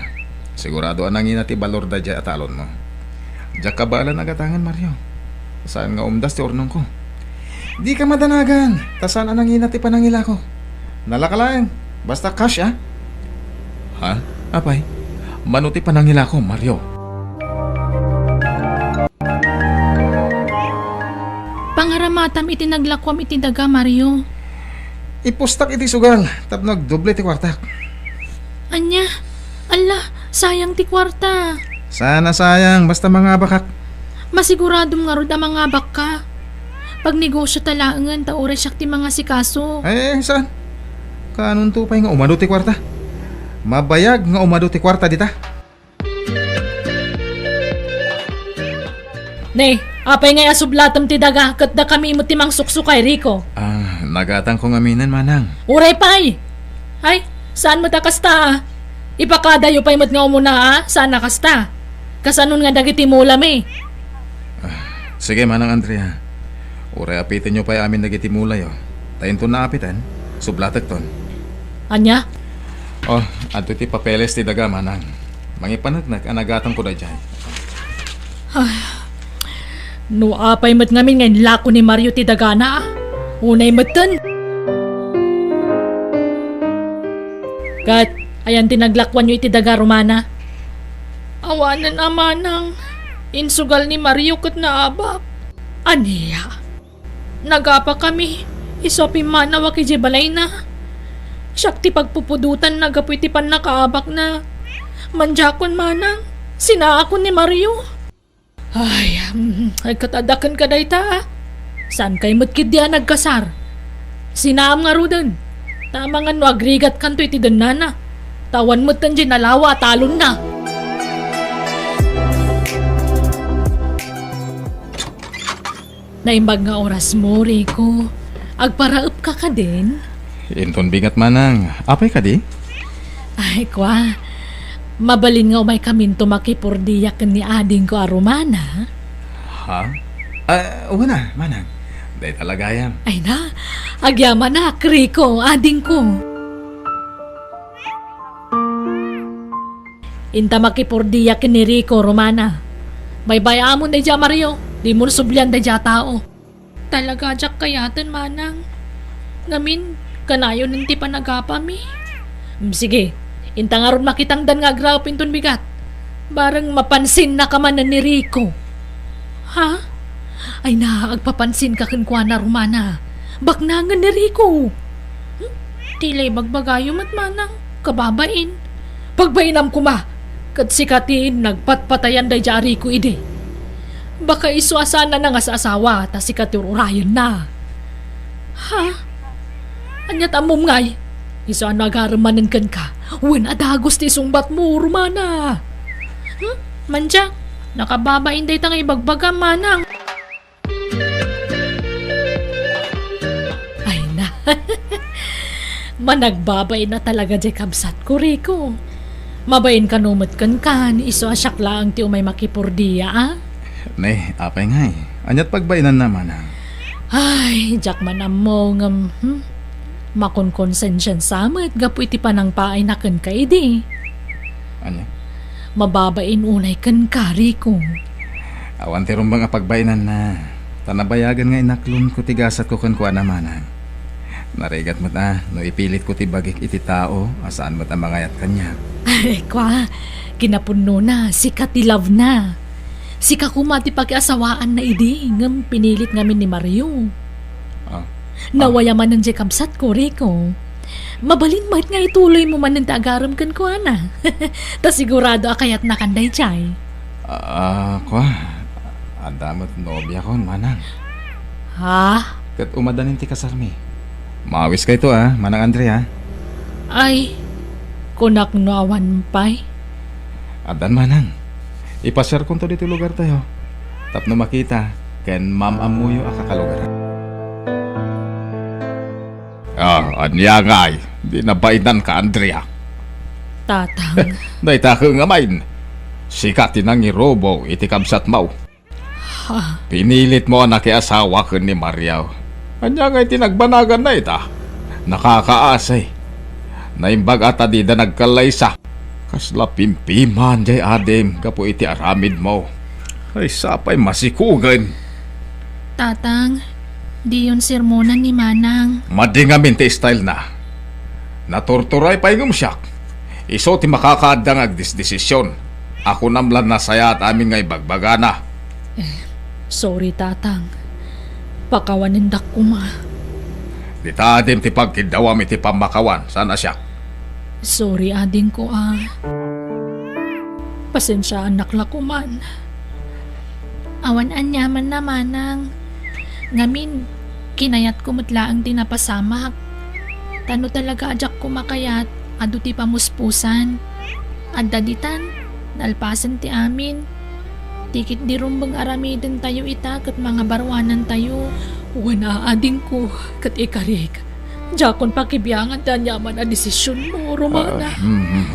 S5: Sigurado anangin ti balor da dya atalon mo. Diyak ka bala nagatangan, Mario. Saan nga umdas ti ornong ko? Di ka madanagan. Tasan anangin ti panangila ko. Nalakalaan. Basta cash, Ha? Apay? Manuti panangila ko, Mario.
S1: Pangaramatam iti naglakwam iti daga, Mario.
S5: Ipustak iti sugal. Tapnog doble ti kwartak.
S1: Anya, ala, sayang ti kwarta.
S5: Sana sayang. Basta mga bakak.
S1: Masiguradong nga rod ang mga baka. Pag negosyo talangan, taoras siya ti mga sikaso.
S5: Saan? Kanon tupay nga umado ti kwarta. Mabayag nga umado ti kwarta dita.
S1: Ne, apay ngay asublatam ti daga, kat da kami mo timang suksukay, Rico.
S5: Nagatang kong aminan, manang.
S1: Uray pay! Ay, saan mo ta kasta? Ipakadayo pa'y mat nga umuna saan na kasta? Kasanon nga dagiti mulam
S5: Sige, manang Andrea. Uray apitin nyo pa'y amin nagitimulay, Tayin to na apitan, sublatag ton.
S1: Anya?
S5: Adto ti papeles ti daga, manang. Mangipanagnak, anagatang ko da dyan.
S1: No apay mat ngamin ngayon lako ni Mario ti dagana Unay matan. Kat, ayan tinaglakwan nyo iti daga Romana. Awanan amanang. Insugal ni Mario kat naabak. Aniya. Nagapa kami. Isopi manawa ki balay na. Siyak ti pagpupudutan nagapu iti pan nakaabak na. Manjakon manang. Sinaakon ni Mario. Ay katadakan ka day ta. Saan kay matkid diya nagkasar? Sinaam nga rudan. Tama nga no agrigat kanto iti danana. Tawan mo't tan dyan nalawa talon na. Naimbag nga oras mo, Rico. Agparaep ka din?
S5: Inton bigat, manang. Apay ka di?
S1: Ay, kwa. Mabalin nga umay kamin tumakipurdiyak ni ading ko Romana.
S5: Ha? Una, manang. Day talaga yan.
S1: Ay na, agyaman na, Rico, ading ko. Inta makipurdiyak ni Rico, Romana. May bayamon na dya, Mario. Di mo sublyan na dya tao. Talaga dyak kayatan, manang. Ngamin, kanayo nanti panagapami. Sige, inta nga ron makitangdan nga graw pinton bigat. Barang mapansin na kamanan ni Rico. Ha? Ay na, agpapansin ka kankwa na Romana. Baknangan ni Rico. Tilay bagbagayo mat manang, kababain. Pagbainam ko ma, kat sikatiin nagpatpatayan day dya Rico ide. Baka isuasana na nga sa asawa, ta sikatir urayan na. Ha? Anyat amom ngay, iso ang nagaramanan kan ka. Wen adagos ti sumbat mo, Romana. Manjak, nakababain day tangay bagbaga manang. Ay na, managbabay na talaga di kabsat ko, Rico. Mabayin ka numot kan, iso asyak lang ti umay makipurdiya,
S5: Nay, apay ngay. Anyat pagbainan na, manang.
S1: Ay, jak man mo ngam, makonkonsensyan samet, gapu iti panang paay na kan ka idi.
S5: Anya?
S1: Mababain unay kan ka, Rico.
S5: Awan ti rumbang pagbainan na. Tanabayagan nga inaklon ko tigasat ko kan kuha naman. Narigat mo ta, no ipilit ko ti bagik iti tao, asaan mo ta mangayat kanya.
S1: Ay, kwa, kinapuno na, sika ti love na. Sika kumati pag-asawaan na idi, ngam pinilit ngamin ni Mario.
S5: Ah,
S1: Nawaya man ng jekabsat ko, Rico. Mabalin mahit nga ituloy mo man ng tagaram kan ko, ana. Ta sigurado akayat na kanday chay.
S5: Kwa, andamot nobya kon, manang.
S1: Ha?
S5: Kat umadanin ti kasarmi. Mawis ka ito manang Andrea.
S1: Ay, kunak no awan pay.
S5: Adan manang. Ipashare ko to dito lugar tayo. Tapno makita, ken ma'am amuyo akakalugar. Anya ngay. Di na baidan ka, Andrea.
S1: Tatang,
S5: Naitaka nga main. Sikat tinang irobo iti kabsat mau. Pinilit mo na asawa ko ni Mariaw. Anya ngay tinagbanagan na ita. Nakakaasay. Naimbag ata di da nagkalaysa. Kasla pimpiman jay adem kapo iti aramid mo. Ay sapay masikugan.
S1: tatang, di yun sermonan ni Manang.
S5: Madingamin ti style na. Naturturay pa yung siyak. Iso ti makakaadang agdisdesisyon. Ako namlan na saya at aming ngay bagbagana.
S1: Sorry, tatang. Pakawanindak ko ma.
S5: Di ta adem ti pagkidawam iti pamakawan. Sana siya.
S1: Sorry, ading ko Pasensya anak la ko man. Awan anyaman na Manang. Ngamin, kinayat ko mutla ang tinapasamak. Tano talaga ajak ko makayat, adu ti pamuspusan. At daditan, nalpasan ti amin. Tikit di rumbang aramiden tayo ita kat mga barwanan tayo. Wana ading ko kat ikarik. Jakon pakibiyangan ta nyaman a desisyon mo, Romana.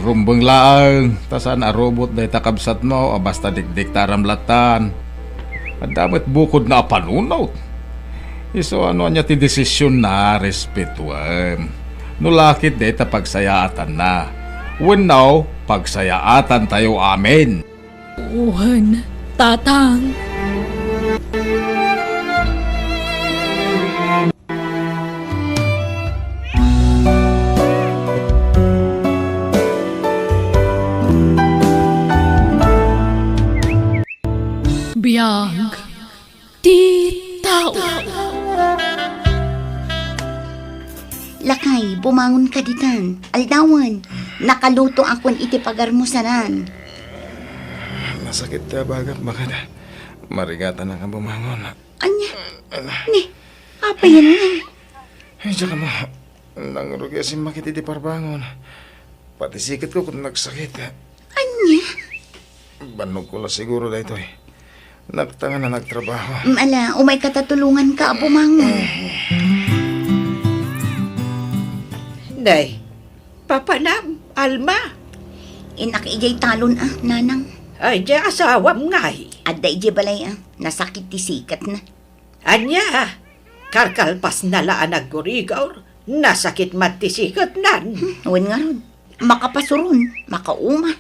S5: Rumbang laang. Tasan a robot na itakabsat mo. Basta dikdik taramlatan. At dapat bukod na panunaw. Iso ano niya ti desisyon na respetuan. Nulakit deta pagsayaatan na. When now, pagsayaatan tayo amin.
S1: Uhan, tatang. Biyag, di tao.
S3: Lakay, bumangon ka ditan. Aldawan, nakaluto akon iti pagarmusanan.
S5: Nasakit ta bagak bakit marigatan na ka bumangon.
S3: Anya? Ni, apa yan nga?
S5: Ay, tsaka mo. Nangurugi asin makiti di parbangon. Pati sikit ko kung nagsakit.
S3: Anya?
S5: Banog ko la siguro da ito eh. Nagtanga na nagtrabaho.
S3: Ala, umay katatulungan ka, bumangon.
S4: Day, papanam, Alma.
S3: Inak ijay talon nanang.
S4: Ay, di asawam ngay.
S3: Adda ijay balay nasakit ti sikat na.
S4: Anya, karkalpas na laan naggurigaw. Nasakit matisikat nan.
S3: Uwan nga ron. Makapasuron, makauma.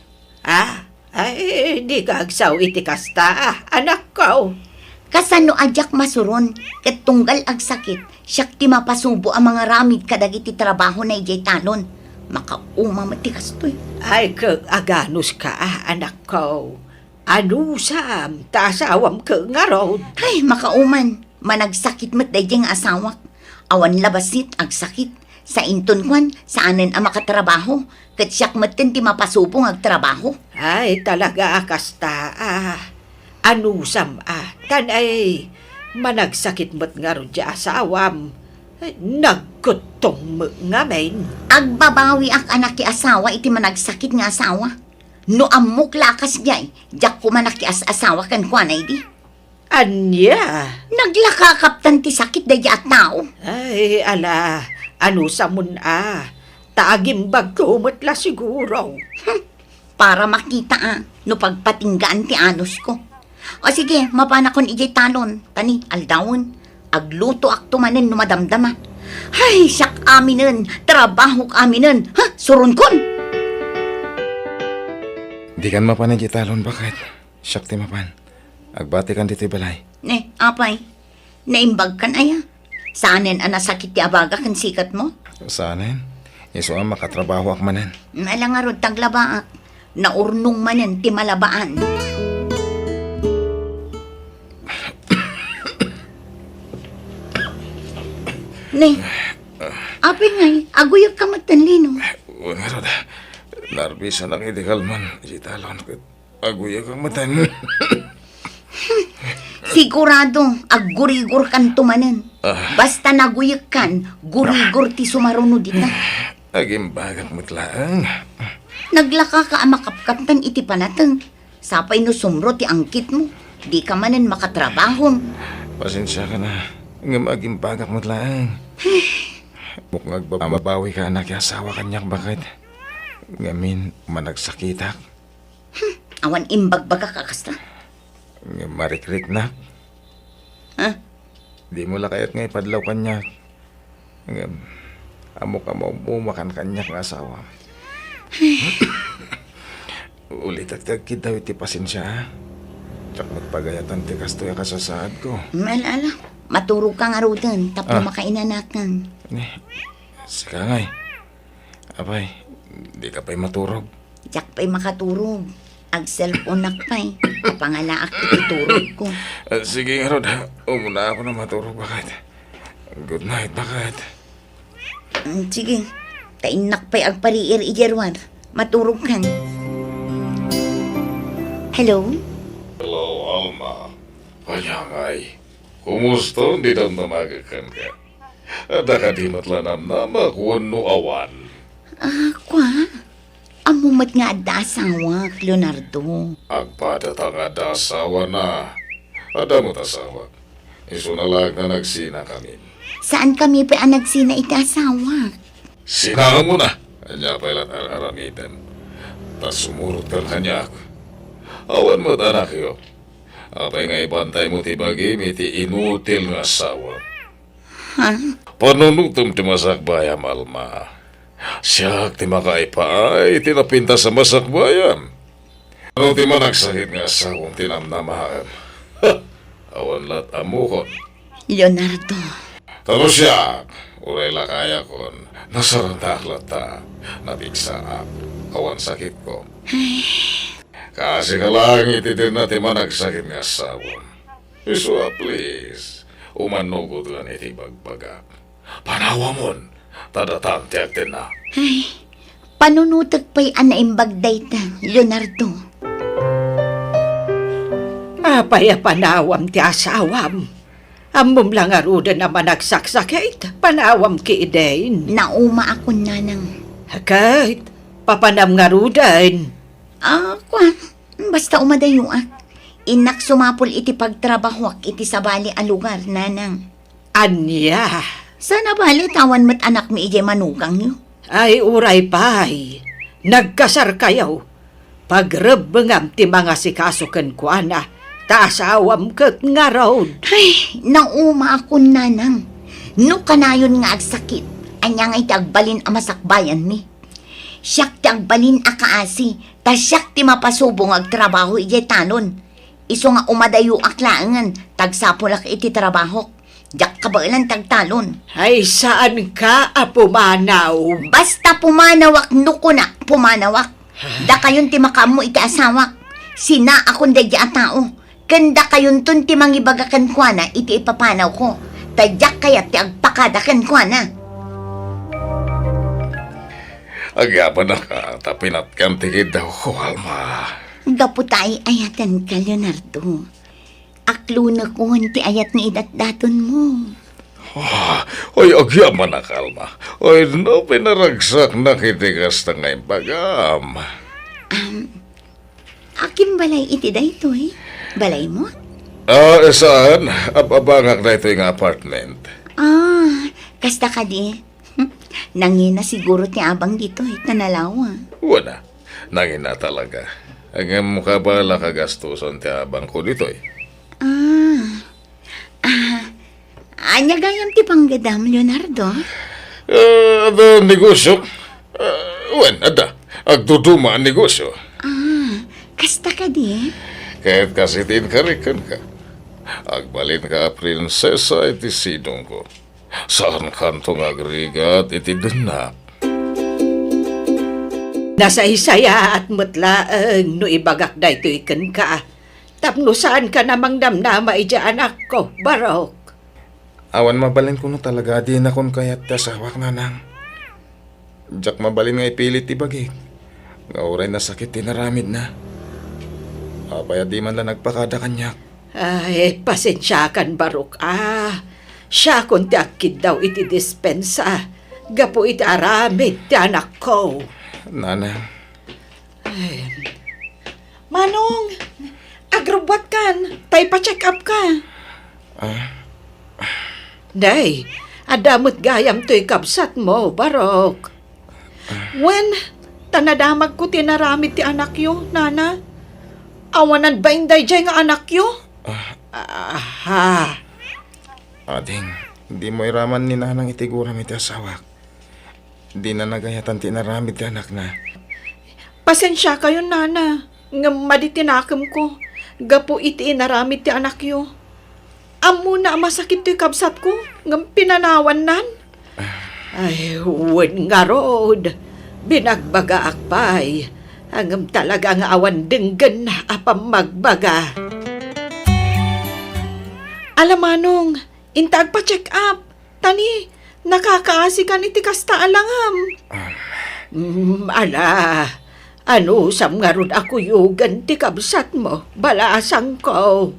S4: Ay, di kagsaw iti kasta, anak ko.
S3: Kasano ajak masuron, ket tunggal ag sakit, siyak ti mapasubo ang mga ramid kadag iti trabaho na ijay talon. Makauma matikas to'y.
S4: Ay, aganos ka, anak ko. Anusam, tasawam ka nga ron.
S3: Ay, makauman, managsakit mo't dayjay nga asawak. Awan labasit ag sakit. Sa inton kwan, saanan ang makatrabaho, ket siyak mo't ti mapasubo ag trabaho.
S4: Ay, talaga kasta, anusam, kan ay, managsakit mo't nga ron di asawam. Nagkutong mo nga men.
S3: Agbabawi ak anak ki asawa iti managsakit nga asawa. No amok lakas jay, jak ko manak ki asawa kan kwanay di.
S4: Anya?
S3: Naglakakaptan ti sakit dahi at tao.
S4: Ay, ala, anusamun taagimbag ko umutla siguro.
S3: Para makita no pagpatinggaan ti anos ko. O sige, mapanakon ijay talon. Tani, aldawon. Agluto ak tumanen no madamdama. Ay, siyak aminen. Trabaho aminen. Surun kon.
S5: Di kan mapan ang jitalon bakit? Siyak ti mapan. Agbati kan dito balay.
S3: Ne, apay. Naimbag kan aya. Saanin ang nasakit ti abaga kan sikat mo?
S5: Saanin? Iso ang makatrabaho ak manan.
S3: Alang nga rod taglabaak. Naurnong manen ti malabaan. Nay, apin ngay, aguyag ka matanlino.
S5: Uwan nga rod. Narbisa na kitikal man. Italon ko. Aguya kang matan.
S3: Sigurado, aggurigur kan tumanen. Basta naguyag kan, gurigur ti sumaruno dita.
S5: Aging bagak matlaang.
S3: Naglaka ka makapkaptan iti panateng. Sapay no sumro ti angkit mo. Di ka manen makatrabahon.
S5: Pasensya ka na. Nga maging bagak matlaang. Mukhang mababawi ka anak yung asawa kanyak bakit? Ngamin managsakitak.
S3: Awan imbag baga kakasta.
S5: Nga marikrik na.
S3: Ha?
S5: Di mo lakayat nga ipadlaw kanyak. Nga amo ka mo bumakan kanyak ng asawa. Ulit at daw iti pasensya ha. Tsak magpagayatan ti kastoy kasasaad ko.
S3: Malala, maturog ka nga rodan, tapos makainanakan.
S5: Sika ngay. Abay, di ka pa'y maturog.
S3: Diyak pa'y makaturog. Ag cellphone pa'y. Kapangalaak ititurog ko.
S5: Sige nga Rod, umuna ako na maturog bakit. Good night bakit.
S3: Sige, tainak pa'y ag pariir ijerwan. Maturog kan. Hello?
S2: Hello, Alma. Panyangay. Kumusta? Di daw namagakan ka. Ada ka di matlanam na makuno awan.
S3: Kwa? Amumat nga ada asawa, Leonardo.
S2: Agpadatang ada asawa na. Ada mo't asawa. Iso na lang na nagsina kami.
S3: Saan kami pa ang nagsina iti asawa?
S2: Sinahan mo na. Kanya pa ilan aramitan. Tas sumurot ka kanya ako. Awan mo tanak yo. Apay nga ibantay mo ti bagi, iti inutil nga asawa.
S3: Ha?
S2: Panunutom ti masakbayam, Alma. Siyak ti makaipa ay tinapinta sa masakbayam. Ano ti managsakit nga asawang tinamnamahan? Ha! Awan lat amukon.
S3: Leonardo.
S2: Talo siyak, uray lakaya kon. Nasarantak lata. Nabigsaak. Awan sakit ko. Kasi ka lang iti din natin managsakit nga asawang. Iswa, please. Umanugod ka iti bagbagak. Panawa mon. Tadatang tiyak na.
S3: Ay, panunutag pa'y anaimbag dayta, Leonardo.
S4: Apay panawam ti asawam. Amom lang aruda na managsaksakit. Panawam ki idain.
S3: Nauma ako nanang.
S4: Kahit papanam nga rudan.
S3: Kwa, basta umadayuak. Inak sumapol iti pagtrabahwak iti sabali a lugar, nanang.
S4: Anya.
S3: Sana bali tawan mat anak mi ije manugang yo.
S4: Ay uray pay. Nagkasar kayaw. Pagrebengam ti mga sikasukan ko ana. Taasawam kat nga road.
S3: Ay, nauma ako nanang. No kanayon nga agsakit. Anya nga itagbalin a masakbayan mi. Siyak ti agbalin a kaasi. Ta siyak ti mapasubong agtrabaho ije tanon. Iso nga umadayo aklangan. Tagsapulak iti trabaho. Diyak kabailan tagtalon.
S4: Ay saan ka apumanaw?
S3: Basta pumanawak nuko na pumanawak. Da kayon ti makamu iti asawak. Sina akong dadya tao. Kanda kayon tun ti mangibagakan kwa na iti ipapanaw ko. Tadyak kaya ti agpakadakan kwa na.
S2: Agyapan na ka, tapinat kan tigid daw ko, Alma.
S3: Gaputay ayatan ka, Leonardo. Aklo na ko ti ayat ni idat-daton mo.
S2: Oy, agyaman na ka, Alma. Oy, no, pinaragsak na kitigas na ngayon pagam.
S3: Akim balay iti daytoy. Balay mo?
S2: Saan? Abangak na ito yung apartment.
S3: Kasta ka di. Nangina siguro ti abang dito tanalawa.
S2: Wala. Nangin na talaga. Ang mukha bala kagastuson ti abang ko dito eh.
S3: Anya gayam ti panggadam, Leonardo?
S2: Ada negosyo? Ada. Agduduma ang negosyo.
S3: Kasta ka di.
S2: Kahit kasi tinkarikan ka. Agbalin ka prinsesa iti sidong ko. Saan kantong agrigat iti denak?
S4: Nasa isaya at mutlaang no ibagak da ito ikan ka. Tapno saan ka namang damnama ija anak ko, Barok?
S5: Awan mabalin ko no talaga di na kon kayat tasawak nanang. Jak mabalin nga ipilit ibagik. Nga oray na sakit tinaramid na. Apay di man lang nagpakada kanyak.
S4: Ay, pasensyakan, Barok. Siya kung ti akid daw iti dispensa. Gapo iti aramid ti anak ko.
S5: Nanang,
S4: Manong, agrobot kan. Tay pa-check up ka. Day, adamot gayam to'y kapsat mo, Barok. When, tanadamag ko tinaramid ti anak yo, nana. Awanan ba inday jay nga anak yo? Aha.
S5: ading, di mo iraman ni nanang itiguram iti asawak. Di na nagayatan tinaramid ti anak na.
S4: Pasensya kayo, nana. Nga maditinakam ko. Gapo iti inaramid ti anak yo. Amo na masakit to'y kabsat ko. Nga pinanawan nan. Ay, huwag nga rod. Binagbaga akpay. Hanggang talaga nga awan dinggan na apam magbaga. Alamanong, intag pa check up. Tani, nakakaasi ka ni tikas ta alangam. Ala, ano sam nga rod ako yugan ti kabsat mo. Balasang ko.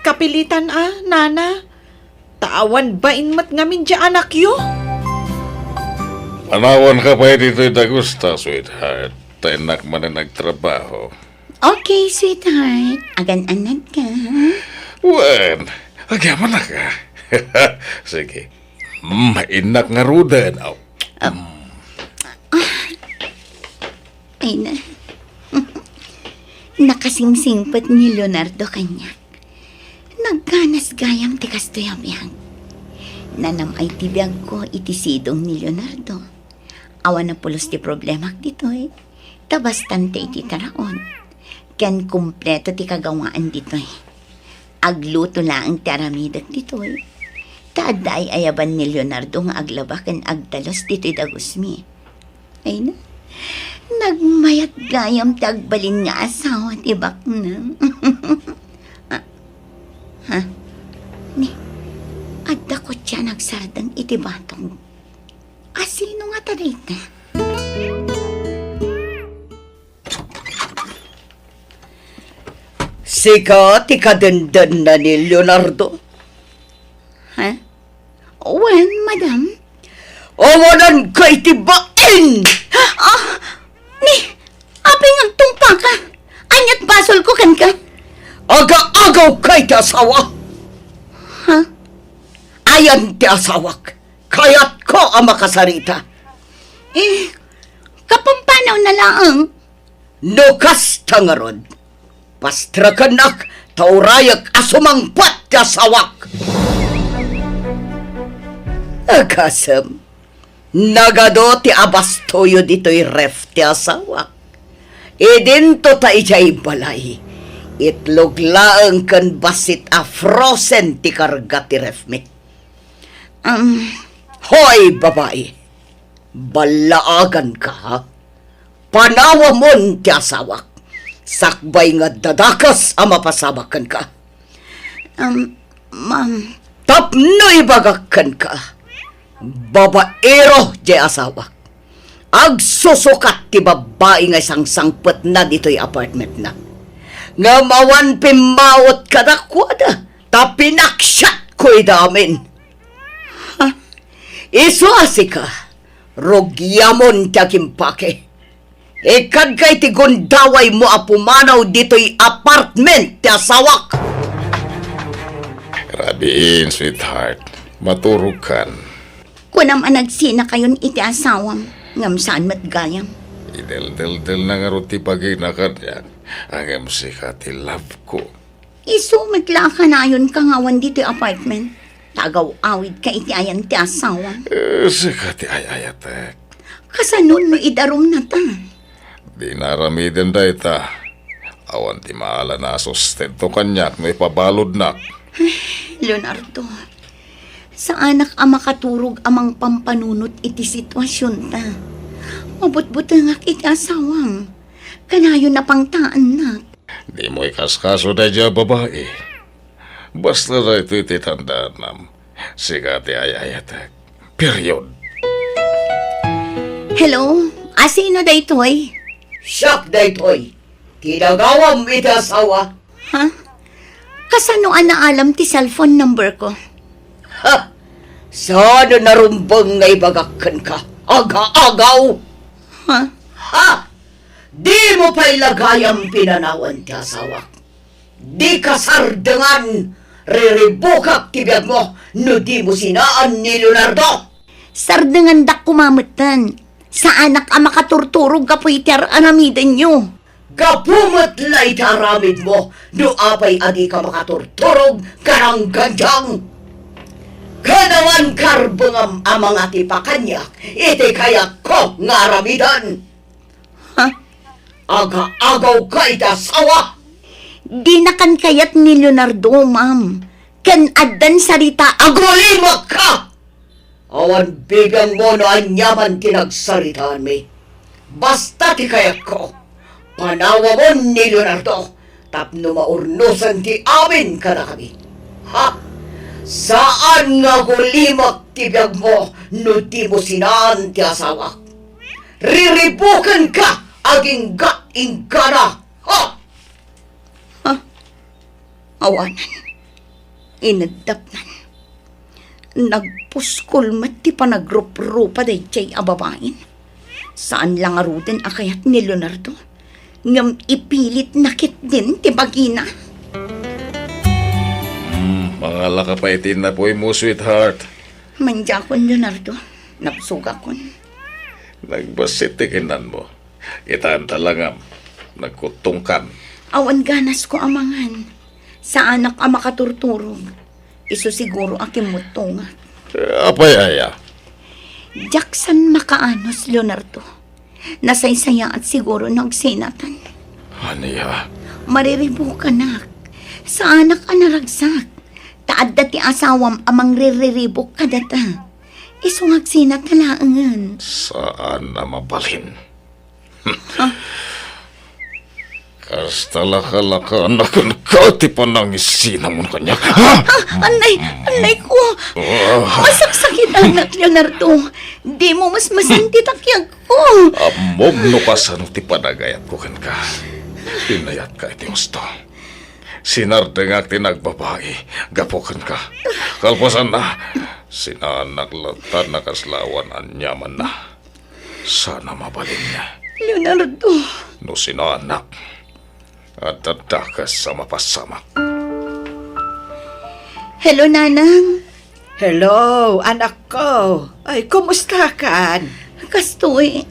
S4: Kapilitan nana. Tawan ba inmat ngamin di anak yo?
S2: Anawan ka pa dito dagusta, sweetheart. Tainak man na nagtrabaho.
S3: Okay, sweetheart. Agan-anag ka.
S2: Wen, agyaman na ka. Sige. Mainak nga rudan.
S3: Ay na. Nakasingsingpat ni Leonardo kanya. Nagganas gayam ti kastoyabiyang. Nanam ay tibiyag ko iti sidong ni Leonardo. Awan na pulos ti problema dito eh. Tabastante iti taraon. Ken kumpleto ti kagawaan dito eh. Agluto lang ti aramidak dito eh. Taaday ayaban ni Leonardo nga aglabakan agdalos dito dagusmi. Ay na. Nagmayat gayam ti agbalin nga asawa ti baknang. Ha? Ni, adda ko siya nagsardang iti batong. Asino nga tarita?
S4: Sika, ti kadandan na ni Leonardo.
S3: Ha? Well, madam.
S4: Awanan kay tibain!
S3: Ni, aping ang tumpa ka. Anyat basol ko kan ka.
S4: Aga-agaw kay ti asawa.
S3: Ha?
S4: Ayan ti asawak. Kaya't ko ang makasarita.
S3: Eh, kapampanaw na lang.
S4: Nukas tangarod. Pastra kanak, taurayak asumangpat ti asawak. Agasem, nagado ti abastoyo dito'y ref ti asawak. Idinto ta ijay balay. Itlog laeng kan basit a frozen ti karga ti ref mi. Hoy, babae. Balaagan ka, ha? Panawa mon ti asawak. Sakbay nga dadakas ang mapasabakan ka.
S3: Ma'am.
S4: Tapno ibagakan ka. Babaero di asawak. Agsusukat ti babae nga isang sangpet na dito'y apartment na. Nga mawan pimawot ka na kwada. Tapinaksyat ko'y damin. Ha? Isuasi ka. Rogyamon ti akimpake. Ikad kay ti gundaway mo apumanaw dito'y apartment ti asawak.
S2: Rabiin, sweetheart. Maturog kan.
S3: Kunam anagsina kayon iti asawam. Ngam saan matgayam.
S2: Idel-del-del na nga ruti paginakan yan. Ang MC ka ti love ko.
S3: Isumit lang ka na yun kangawan dito apartment. Tagaw-awid ka iti ayan ti asawam.
S2: Sika ti ayayatek.
S3: Kasanon no idarom na ta.
S2: Di naramiden da ita. Awan ti maala na sustento kanyak no ipabalod nak.
S3: Leonardo, sa anak ang makaturog amang pampanunot iti sitwasyon ta. Mabutbutang ikasawam. Kanayon na pangtaan nak.
S2: Di mo ikaskaso na dyan babae. Basta na ito ititandaan nam. Sigati ayayatag. Period.
S3: Hello? Sino da ito'y?
S4: Siyak daytoy. Tinagawam iti asawa.
S3: Ha? Kasano na alam ti cellphone number ko?
S4: Ha! Sana narumbang nga ibagakan ka. Aga-agaw!
S3: Ha?
S4: Ha! Di mo pa ilagay ang pinanawan ti asawa. Di ka sardangan. Riribukak tibiyag mo no di mo sinaan ni Leonardo.
S3: Sardangan dak kumamutan. Sa anak ang makaturturog kapuiter anamidan nyo.
S4: Kapumot lay taramid mo no apay adi ka makaturturog karang ganjang. Kanawan karbangam amang ati pakanyak iti kaya ko nga aramidan.
S3: Ha?
S4: Aga-agaw ka ita sawa.
S3: Di na kan kayat ni Leonardo, ma'am. Kan adan sarita
S4: Agulimak ka! Awan bigang mo no anyaman tinagsaritaan mi. Basta ti kayak ko. Panawa mo ni Leonardo. Tapno maurnusan ti amin ka na kami. Ha? Saan nga gulimak ti biyag mo no di mo sinaan ti asawa? Riribukan ka aging gaing ka na. Ha?
S3: awanan. Inadapnan. Nagpuskol mati pa nagrup-rupa day chay ababain. Saan lang aruden akayat ni Leonardo? Ngam ipilit nakit din ti bagina.
S2: Mga lakapaitin na po mo, sweetheart.
S3: Manja kon Leonardo. Napsuga kon.
S2: Nagbasit tikinan mo. Itaan talangam. Nagkutungkan.
S3: Awan ganas ko amangan. Sa anak ang makaturturog. Iso siguro akimutunga.
S2: Apay aya.
S3: Jackson makaanos, Leonardo. Nasaysaya at siguro nagsinatan.
S2: Aniya.
S3: Mariribo ka na. Sa anak ka naragsak. Taad dati asawam amang ririribo ka data. Iso ngagsinatalaangan.
S2: Saan na mabalhin? Kastalaka-laka na kung kauti pa nang isina mo kanya. Ha?
S3: Anay ko. Masaksakit anak, Leonardo. Di mo mas masanti takyag ko.
S2: Amom no kasano ti panagayat ko kan ka. Pinayat ka iti gusto. Sinardengak ti nagbabae. Gapokan ka. Kalpasan na. Sinanak latan na kaslawan anyaman na. Sana mabalin niya.
S3: Leonardo.
S2: No sinanak. At tatakas sa mapasamak.
S3: Hello, Nanang.
S6: Hello, anak ko. Ay, kumusta ka?
S3: Kastoy.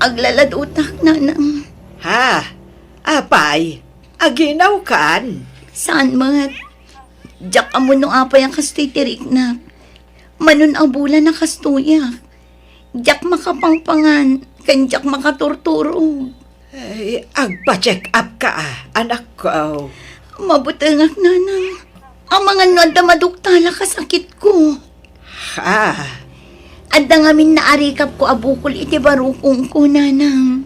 S3: Aglalad utak, Nanang.
S6: Ha? Apay, aginaw kan?
S3: Saan mat? Diyak amo no apay ang kastoy tirik na. Manun abulan na kastoya. Diyak makapangpangan. Kandiyak makaturturo.
S6: Ay, agpa-check up ka, anak ko.
S3: Mabutangak, Nanang. Ang mga nada maduktala kasakit ko.
S6: Ha?
S3: Adda ngamin na arikap ko abukol iti barukong ko, Nanang.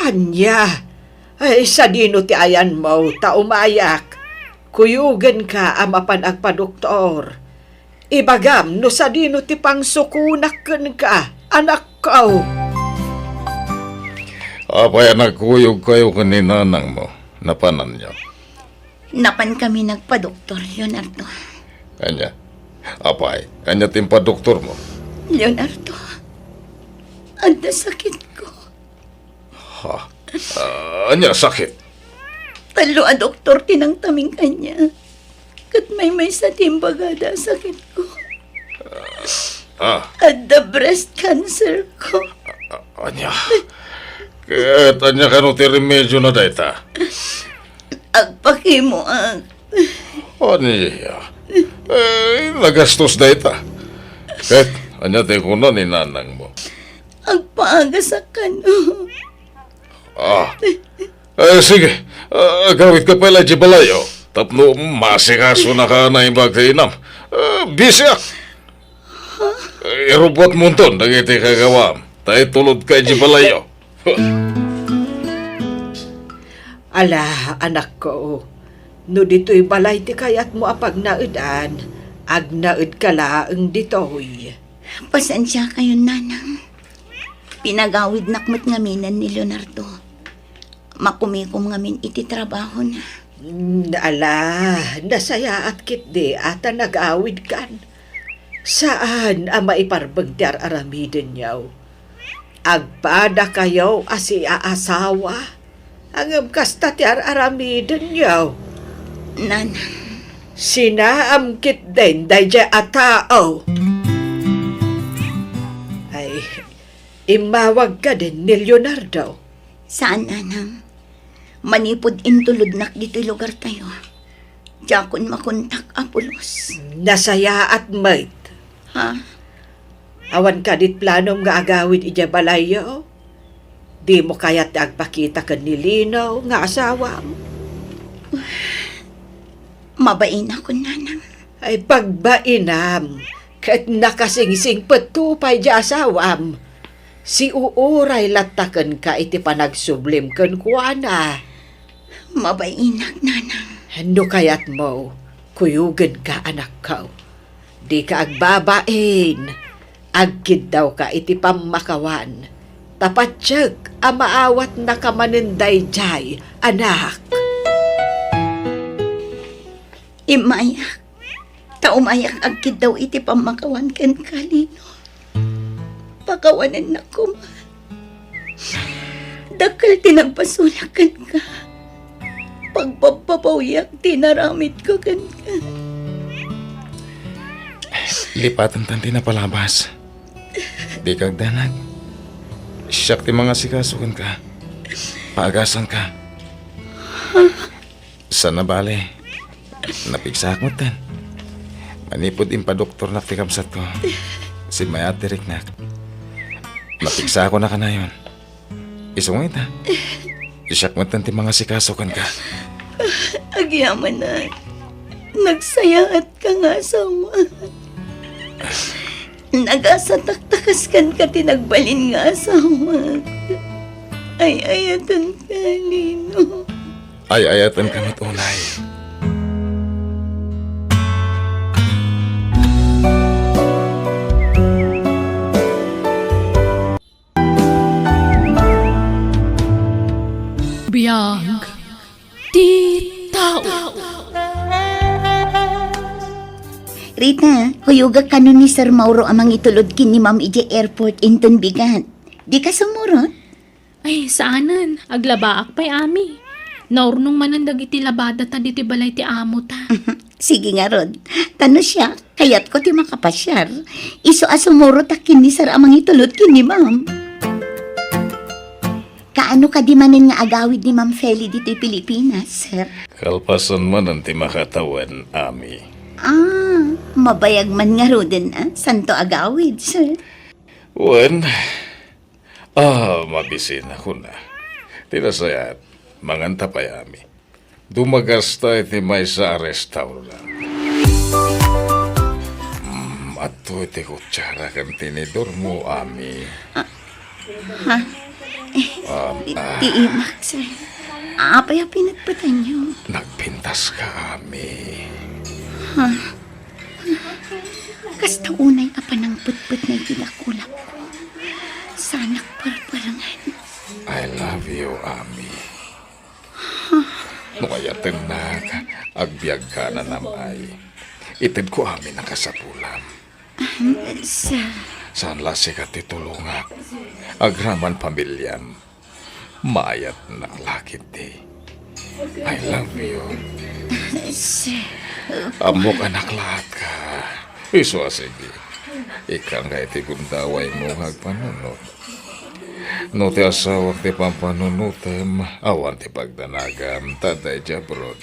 S6: Anya? Ay, sa dino ti ayan mo, taumayak. Kuyugan ka amapan agpa-doktor. Ibagam, no sa dino ti pangsukunak ka, anak ko.
S2: Apay nagkuyog kayo kaninanang mo. Napanan niyo.
S3: Napan kami nagpa-doktor, Leonardo.
S2: Kanya. Apay, kanya timpa doktor mo.
S3: Leonardo, adda sakit ko.
S2: Ha? Anya sakit.
S3: Talo a doktor tinangtaming kanya. Kat may sa timbagada sakit ko. Adda breast cancer ko.
S2: Anya. Kat anya kanu ti remedyo na dayta.
S3: Agpakimo ang...
S2: Anya. Nagastos dayta. Kat anya ti kuno ni nanang mo.
S3: Agpaaga sa kano.
S2: Sige. Agawid ka pala di balayo. Tapno masikaso na ka na yung bagtinam. Bisya. Irubot mo ton, dagiti kagawam. Tayo tulod ka di balayo.
S6: Ala, anak ko, no dito'y balay ti kayat mo apag naudan, ag naud ka laang dito'y.
S3: Pasensya kayo, nanang. Pinagawid nakmat ngaminan ni Leonardo. Makumikom ngamin iti trabaho na.
S6: Ala, nasaya at kitdi ata nag-awid kan. Saan ang maiparbag ti aramiden yaw? Agpada kayo asi aasawa. Ang kasta ti aramiden yaw.
S3: Nanang,
S6: Sinaamkit din dayja a tao. Ay, imawag ka din ni Leonardo.
S3: saan, nanang? Manipod intulod nak dito'y lugar tayo. Jakon makontak Apolos.
S6: Nasaya at mait.
S3: Ha?
S6: Awan ka dit planom nga agawid ija balayo. Di mo kaya't agpakita ka ni Lino nga asawa mo.
S3: Mabain ako, nanang.
S6: Ay pagbainam. Kat nakasingsing patupay di asawam. Si uuray latakan ka iti panagsublim kan kuana.
S3: Mabainak, nanang.
S6: Ano kayat mo? Kuyugan ka anak ko. Di ka agbabain. Agkid daw ka iti pamakawan. Tapatsyag ang maawat na kamaninday jay, anak.
S3: Imayak. Taumayak agkid daw iti pamakawan ken kalino. Pakawanan na ko. Dakal tinagpasulakan ka. Pagpapapawiyak tinaramit ko kan ka.
S5: Lipatan tanti na palabas. Di kag danag. Siyak ti mga sikasukan ka. Paagasan ka. Sa nabali. Napigsak mo tan. Manipod impa doktor na tikamsat ko. Si Mayat Direk na. Napigsa ko na ka na yun. Isungit ha. Isyak mo tan ti mga sikasukan ka.
S3: Agyaman na. Nagsayaat ka nga sa nagasataktakas kan ka tinagbalin nga asawa. Ay ayatan ka, Lino.
S5: Ay ayatan kamit unay.
S1: Biyag ti tao.
S3: Rita, huyuga ka nun ni Sir Mauro amang itulod kin ni Ma'am Ije Airport inton bigat. Di ka sumurot?
S1: Ay, saanan? Aglabaak pa'y ami. Naurnong manandag iti labada ta diti balay ti amo ta.
S3: Sige nga, Rod. Tano siya, kayat ko ti makapasyar. Iso asumurot akin ni Sir amang itulod kin ni Ma'am. Kaano ka di manin nga agawid ni Ma'am Feli dito'y Pilipinas, Sir?
S2: Kalpasan man ang ti makatawan, Ami.
S3: Mabayag man nga Roden, santo agawid, Sir.
S2: Wen, mabisin ako na. Tinasayat, manganta pa Ami. Dumagasta iti may sa restaurant. Ato iti kutsara kan tinidor mo, Ami.
S3: Ti imak, Sir. Apay pinagpatan niyo.
S2: Nagpintas ka, Ami.
S3: Kasta unay apa ng putput na itinakulap ko. Sanak parparangan.
S2: I love you, Ami. Nukayatin na agbyag ka na namay. Itid ko Ami nakasapulam.
S3: Sir,
S2: Saan lasi ka titulunga? Agraman pamilyam. Mayat na lakit di. I love you.
S3: Sir.
S2: Amok anak lahat ka. Iso sige. Ika nga iti gundaway mo hagpanunod. No ti asawak ti pampanunutem, awan ti pagdanagam, taday jabrod.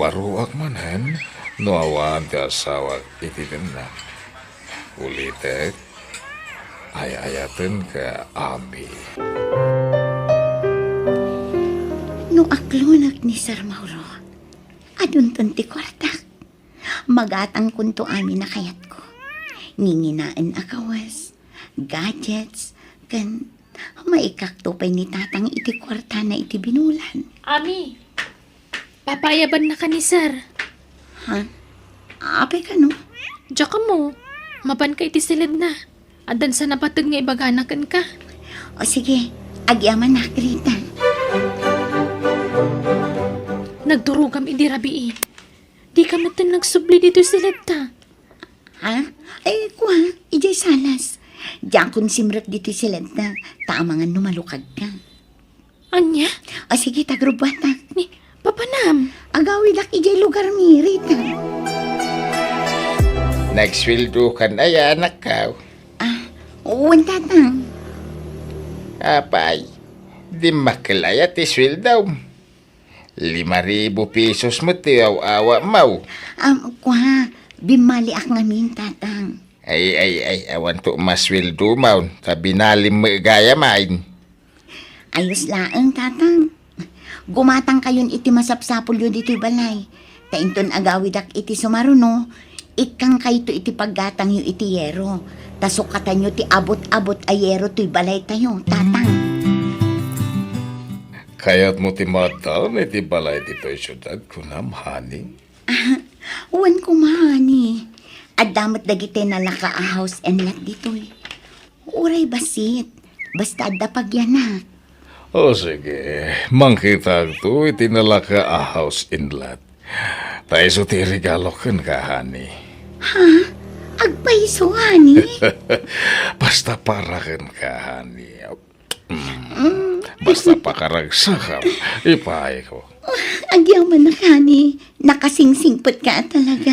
S2: Baruak manen, no awan ti asawak iti na. Ulitek, ayayaten ka Ami.
S3: No No aklonak ni Sir Mauro. Adun ti kwartak. Magatang kunto amin na kayat ko. Nginginaan akawas. Gadgets. Kan maikaktupay ni tatang iti kwarta na iti binulan.
S1: Ami, papayaban na ka ni sir.
S3: Ha? Apay ka no?
S1: Diya ka mo. Mapan ka iti silid na. Adan sa napatag nga ibaganakan ka.
S3: O sige, agyaman na Rita.
S1: Nagdurugam idi rabi eh. Di ka matan nagsubli dito silid ta.
S3: Ha? Ay, kuha, ijay salas. Diyan kung simrek dito sila na taamangan numalukag ka.
S1: Anya?
S3: O sige, tagrubata.
S1: Ni, papanam.
S3: Agawid ak ijay lugar mi, Rita.
S2: Nagswildo ka na yan, anak ka.
S3: Uwan tatang.
S2: Apay, di makalaya ti sweldaw. 5,000 pesos mo ti awa mau.
S3: Kuha, bimali ak ngamin tatang.
S2: Ay, awan to masweldo mau. Kabinalim mo gaya main.
S3: Ayos laang tatang. Gumatang kayon iti masapsapol yun dito'y balay. Tainton agawid ak iti sumaruno. Ikang kayto iti paggatang yu iti yero. Tasukatan yu ti abot-abot ayero to'y balay tayo, tatang.
S2: Kaya't mo ti mata, iti balay dito yung syudad kunam, honey.
S3: Uwan ko mahani. At damat dagiti na laka a house and lot dito'y. Uray basit. Basta adda pagyanak.
S2: O sige, mangkita to, itinalaka a house in lot. Tayo so ti regalo kan ka, honey.
S3: Agpaiso, hani.
S2: Basta para kan ka, honey. Basta pakaragsakam, ipay ko.
S3: Agyaman na, hani. Nakasingsingpot ka talaga.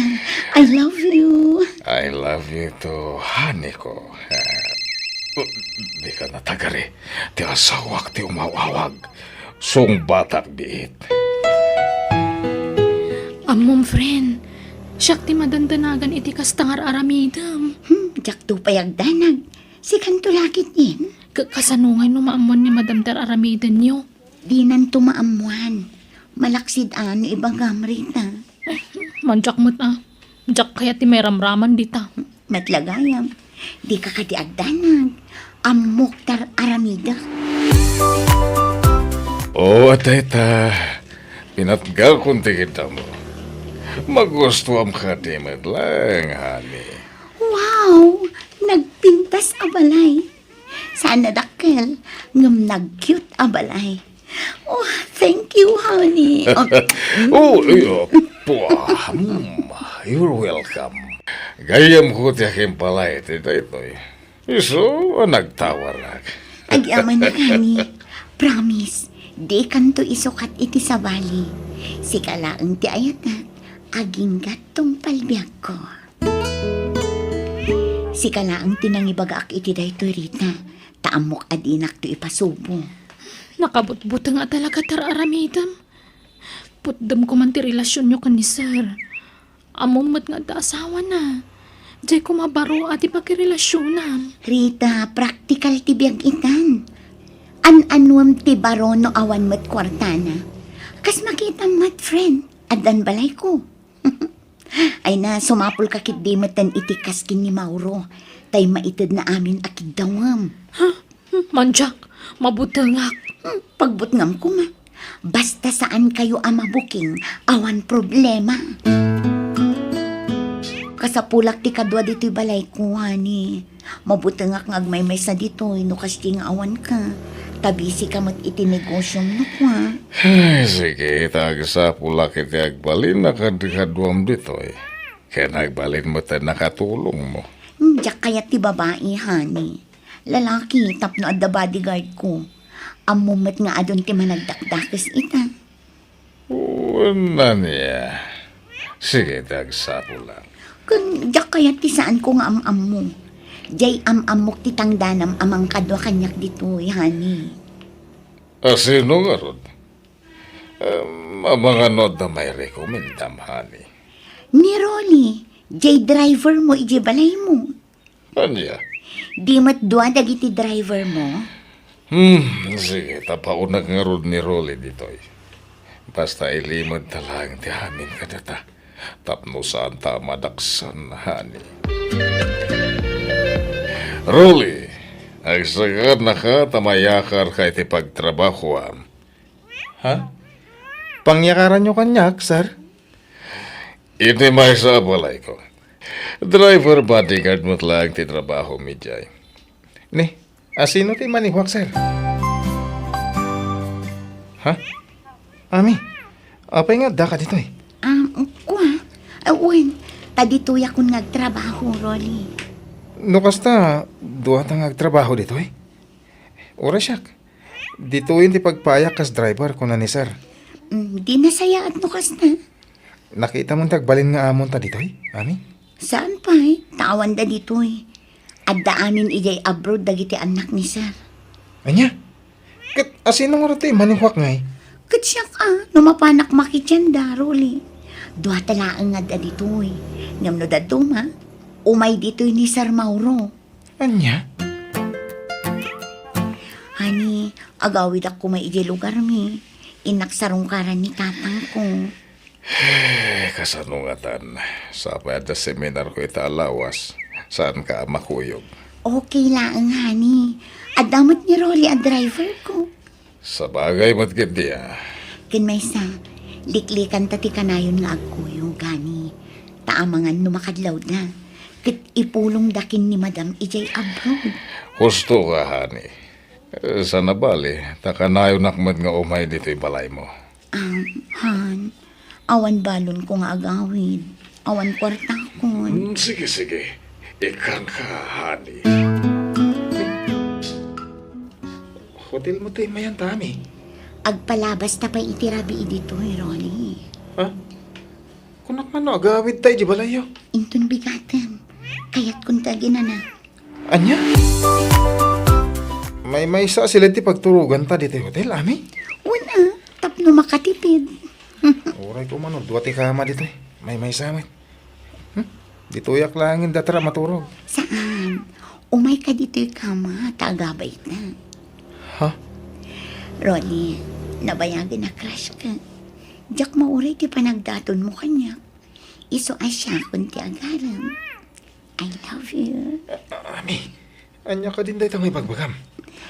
S3: I love you.
S2: I love you too, honey ko. Di ka natagari. Ti asawak ti umawawag. Sung batak biit.
S1: Amom friend. Siyak ti madandanagan iti kastangar aramidam.
S3: Jak to payagdanag. Si kanto lakit yin.
S1: Kasanungay no maamon ni Madam Ter aramidan nyo.
S3: Di nan tumaamuan. Malaksid ano ibagam Rita.
S1: Manjak mo't ah. Jak kaya ti may ramraman dita.
S3: Matlagayam. Di ka katiagdanag. Amuktar aramida.
S2: Oo, teta. Pinatgal kung tikita mo. Magustuhan ka di madlang, honey.
S3: Wow! Nagpintas abalay. Sana dakkel. Ngam nag-cute abalay. Oh, thank you, honey.
S2: You're welcome. Gayam ko ti aking palay, tita ito'y. Iso, nagtawarak.
S3: Agyaman na, honey. Promise, di kanto isukat iti sa bali. Si kalaang ti ayatak, aging gatong palbiag ko. Si kalaang tinangibagaak iti daytoy Rita, taamok adinak to ipasubo.
S1: Nakabutbut nga talaga tar aramidam. Putdam ko man ti relasyon nyo kan ni sir. Amumot nga da asawa na. Diyay ko mabaro at ipagkirelasyonan.
S3: Rita, practical ti biag itan. An-anwam ti baro no awan mo't kwartana. Kas makita mat friend, adan balay ko. Ay na, sumapol kakit di matan itikas kin ni Mauro. Tay maitid na amin akid dawam.
S1: Manjak, mabutangak.
S3: Pagbutngam ko ma. Basta saan kayo ama booking, awan problema. Kasapulak ti kadwa dito'y balay ko, hani. Mabutangak ngagmaymay sa dito'y, no kasi nga awan ka. Tabisi ka mo't itinegosyo mo kwa.
S2: Ay, sige, tagsa pula kiti agbalin na kadikadwam dito eh. Kaya nagbalin mo tayo nakatulong mo.
S3: Diyak kaya ti babae, hani. Lalaki, tapno at the bodyguard ko. Amumat nga adon ti managdakdakis ita.
S2: Wala niya. Sige, tagsa pula.
S3: Kung diyak kaya ti saan ko nga am-am mo. Diyay am-amok ti tangdanam amang kadwa kanyak dito, hani.
S2: Sino nga ron? Mga nod na may rekomendam, honey.
S3: Ni Rolly, jay driver mo, iji balay mo.
S2: Anya?
S3: Di mat dua dagiti driver mo.
S2: Sige, tapaunag nga ron ni Rolly dito eh. Basta ilimod talang ti amin ka data. Tapno saan ta madaksan, honey. Rolly, agsagad na ka tamayakar kay ti pagtrabahoan.
S5: Ha? Pangyakaran nyo kanyak, sir?
S2: Iti may sa balay ko. Driver bodyguard mo't lang ti trabaho mi jay.
S5: Ni, asino ti maniwak, sir? Ha? Ami, apay nga da ka dito eh.
S3: Kuha. Awan, tadituya kun nagtrabaho, Rolly.
S5: No kasta, duwa tang agtrabaho dito eh. Ora siyak. Dito yun ti pagpayak kas driver ko na ni sir.
S3: Di nasaya at nukas na.
S5: Nakita mo tagbalin nga amon ta dito eh, Ami?
S3: Saan pa Tawan da dito Adda amin ijay abroad dagiti anak ni sir.
S5: Anya? Kat asino nga rito eh, maniwak nga eh.
S3: Katsya ka, numapanak makityan da, Rolly. Dua talaang nga da dito Ngam no da duma, umay dito ni Sir Mauro.
S5: Anya?
S3: Hani, agawid ako may ijay lugar mi. Inaksarungkaran ni tatang ko.
S2: Kasanungatan. Sa pwede seminar ko italawas. Saan ka makuyog?
S3: Okay lang, hani. Adamot ni Rolly ang driver ko.
S2: Sa bagay mo't gindi
S3: Kin may sa, liklikan tati kanayon nga agkuyo, gani. Taamangan numakadlaw na. Kit ipulong dakin ni Madam ijay abroad.
S2: Husto ka, honey. Sa nabali, takanayo nakmad nga umay dito'y balay mo.
S3: Han, awan balon ko nga agawid. Awan kwarta ko.
S2: Sige, sige. Ikan ka, honey.
S5: Hotel mo tayo mayan tami.
S3: Agpalabas ta pa itirabi dito, Rolly.
S5: Ha? Kunak man no, agawid tayo di balayo.
S3: Intun bigatan. Kaya't kung tagin na.
S5: Anya? May isa sila ti pagturugan ta dito hotel, Ami?
S3: Una, tapno makatipid.
S5: Oray ko man, duwa ti kama dito eh. May samit. Dito yak langin datara maturog.
S3: Saan? Umay ka dito'y kama, tagabay na.
S5: Ha?
S3: Rolly, nabayagin na crush ka. Diyak mauray ti panagdaton mo kanya. Iso asya kung ti agaram. I love you.
S5: Ami, anya ka din dahi may bagbagam.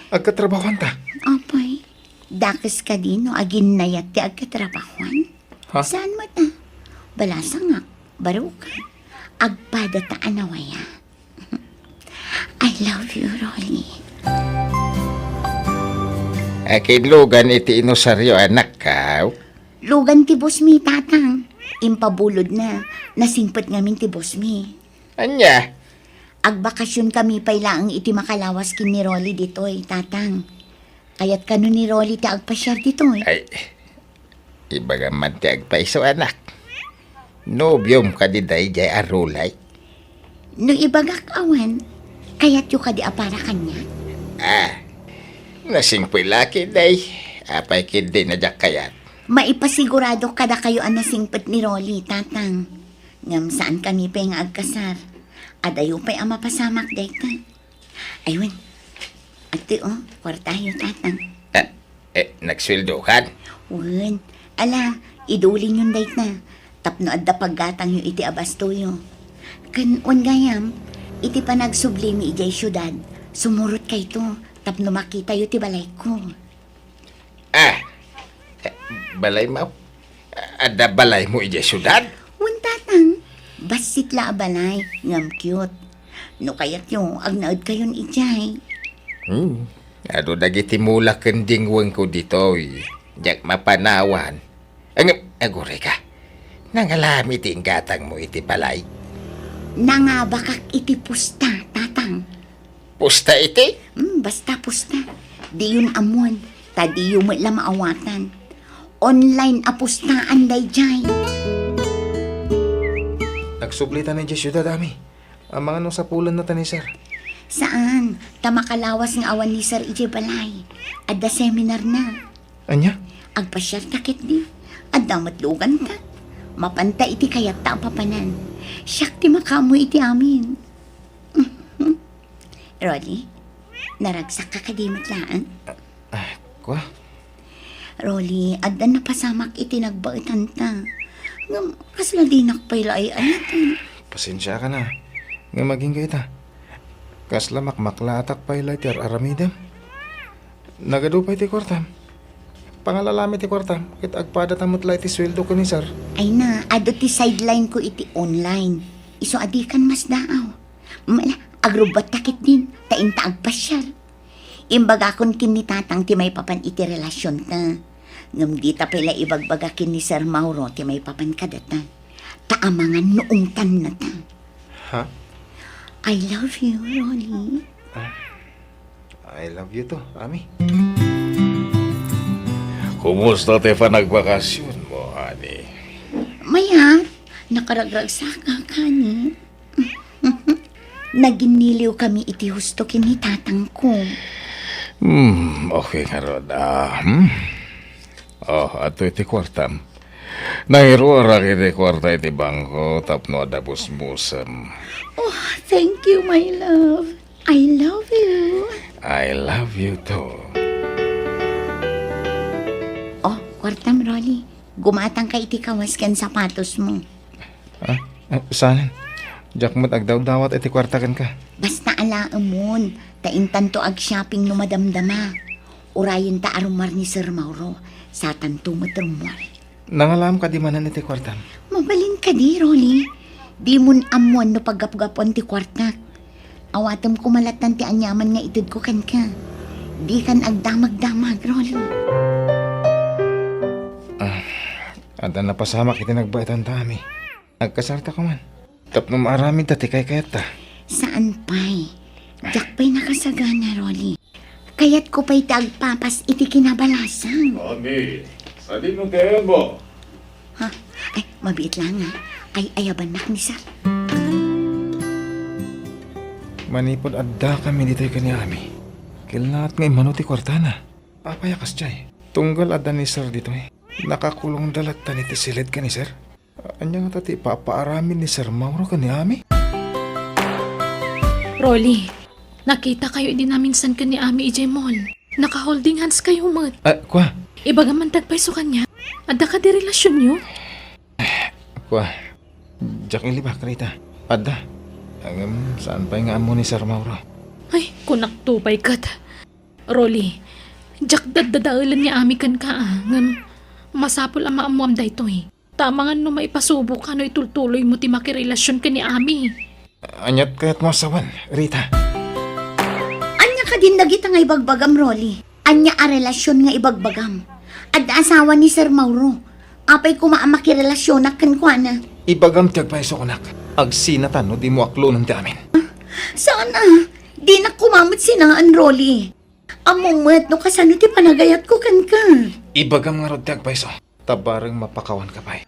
S5: Agkatrabahoan ta.
S3: Apay, dakas ka din no agin nayat ti agkatrabahuan.
S5: Ha?
S3: Saan mo ta? Balasa nga, baro ka. Agpada ta anawaya. I love you, Rolly.
S2: Akin lugan iti inosaryo anak ka.
S3: Lugan ti boss mi, tatang. Impabulod na. Nasingpet ngamin ti boss mi.
S2: Anya?
S3: Agbakasyon kami pay laang iti makalawas kin ni Rolly ditoy, tatang. Kaya't kano ni Rolly ti agpasyar ditoy.
S2: Ay, ibaga man ti agpaiso anak. Nobyom ka di dahi jay arulay.
S3: No ibagak awan, kaya't yu ka di apara kanya.
S2: Nasingpoy laki dahi. Apay kindi na jak kayat.
S3: Maipasigurado kada kayo ang nasingpet ni Rolly, tatang. Ngam saan kami pa'y nga agkasar. Adayo pa'y ang mapasamak dayta. Ayun, ati kwartayo, tatang.
S2: Nagsweldohan?
S3: Wen, ala, idulin yun dayta. Tapno adda paggatang yu iti abastoyo. Kan gayam, iti pa nagsublimi ijay syudad. Sumurot kay to, tapno makita yu ti balay ko.
S2: Balay mo? Ada balay mo ija syudad?
S3: Wen, tatang, basit la balay, ngam cute. No kayat yung agnaod kayon ijay.
S2: Ado dagiti mula kendingweng ko dito. Jak mapanawan. Agore ka. Nangalami ting gatang mo iti balay.
S3: Nangabakak iti pusta, tatang.
S2: Pusta iti?
S3: Basta pusta. Di yun amuan. Tadi yung la maawatan. Online apustaan day jay.
S5: Nagsublitan na dyan syudad, Ami. Ang mga nung sapulan na ta ni sir.
S3: Saan? Tamakalawas ng awan ni Sir Ije Balay. Adda seminar na.
S5: Anya?
S3: Agpasyar takit di. Adda matlugan ta. Mapanta iti kayat ta papanan. Siyak ti makamu iti amin. Rolly, naragsak ka kadimat laan.
S5: Kwa?
S3: Rolly, adda na pasamak itinagbaitan ta. Ngam, kasla di nakpaila ay anatan.
S5: Pasensya ka na. Nga maging kita. Kasla makmaklatak pa ilay ti aramidem. Nagadupay ti kwartam. Pangalalami ti kwartam. Kit agpada tamot lay ti sweldo ko ni sir.
S3: Ay na, ado ti sideline ko iti online. Iso adikan mas daaw. Mala, agrubat takit din. Tainta agpasyal. Imbaga kon kinitatang ti may papan iti relasyon ta. Ngam di ta pala ibagbaga kin ni Sir Mauro ti may papan kadatan. Taamangan noong tan na ta.
S5: Ha?
S3: I love you, Rolly.
S5: I love you to, Ami.
S2: Kumusta te pa nagbakasyon mo, honey?
S3: Maya, nakaragragsak ka kani. Naginiliw kami iti husto kini tatang ko.
S2: Okay nga ron. Ato iti kwartam. Nangirura kiti kwarta iti bangko tapno adabos musam.
S3: Oh, thank you, my love. I love you.
S2: I love you too.
S3: Oh, kwartam, Rolly. Gumatang ka iti kawas kan sapatos mo.
S5: Saan? Jakmat agdaw-dawat iti kwartakan ka.
S3: Basta alaamon, taintan to ag shopping no madamdama. Urayin ta arumar ni Sir Mauro, sa tanto matrumwar.
S5: Nangalam ka di manan iti kwartam.
S3: Mabalin ka di, Rolly. Di mun amuan no paggapgapon ti kwartak. Awatom kumalatan ti anyaman nga itid ko kan ka. Di kan agdamag-damag, Rolly.
S5: Ada na pasamak iti nagbaitan tami. Nagkasarta ko man. Tapno maarami dati kay kayata.
S3: Saan pa'y? Diyak pa'y nakasagana, Rolly. Kaya't ko pa'y tagpapas iti kinabalasan.
S2: Mami, sali mo kayo mo.
S3: Ha? Ay, mabiit lang ha. Ay, ayabanak ni Sir.
S5: Manipod adda kami dito'y kanya Ami. Kilnaat nga imano ti kwartana. Papayakas jay. Tunggal adda ni Sir dito'y. Nakakulong dalat tani ti silid ka ni Sir. Anya nga tati papaaramin ni Sir Mauro ka ni Ami.
S1: Rolly, nakita kayo din namin san ka ni Ami ijay mall. Naka-holding hands kayo mat.
S5: Kwa?
S1: Ibaga man tagpaiso kanya. Adda ka di relasyon nyo?
S5: Kwa? Jack ilibak rita. Adda. Saan pa nga amo ni Sir Mauro?
S1: Ay, kunak tupay kat. Rolly, Jack dadadaulan niya Ami kan ka ngam masapol ang maamuam da ito eh. Tama nga no maipasubo ka no itultuloy mo ti makirelasyon ka ni Ami.
S5: Anyat kaya't masawan, Rita.
S3: Anya ka din dagita nga ibagbagam, Rolly. Anya a relasyon nga ibagbagam. Adda asawa ni Sir Mauro. Apay kumaamaki relasyon na kan kwa na.
S5: Ibagam tiyag pa nak. Agsinatan no di mo aklo ng damin.
S3: Sana, di na kumamit sinaan, Rolly. Amumat no kasano ti panagayat ko kan ka.
S5: Ibagam nga rod tiyag pa tabarang mapakawan ka pa.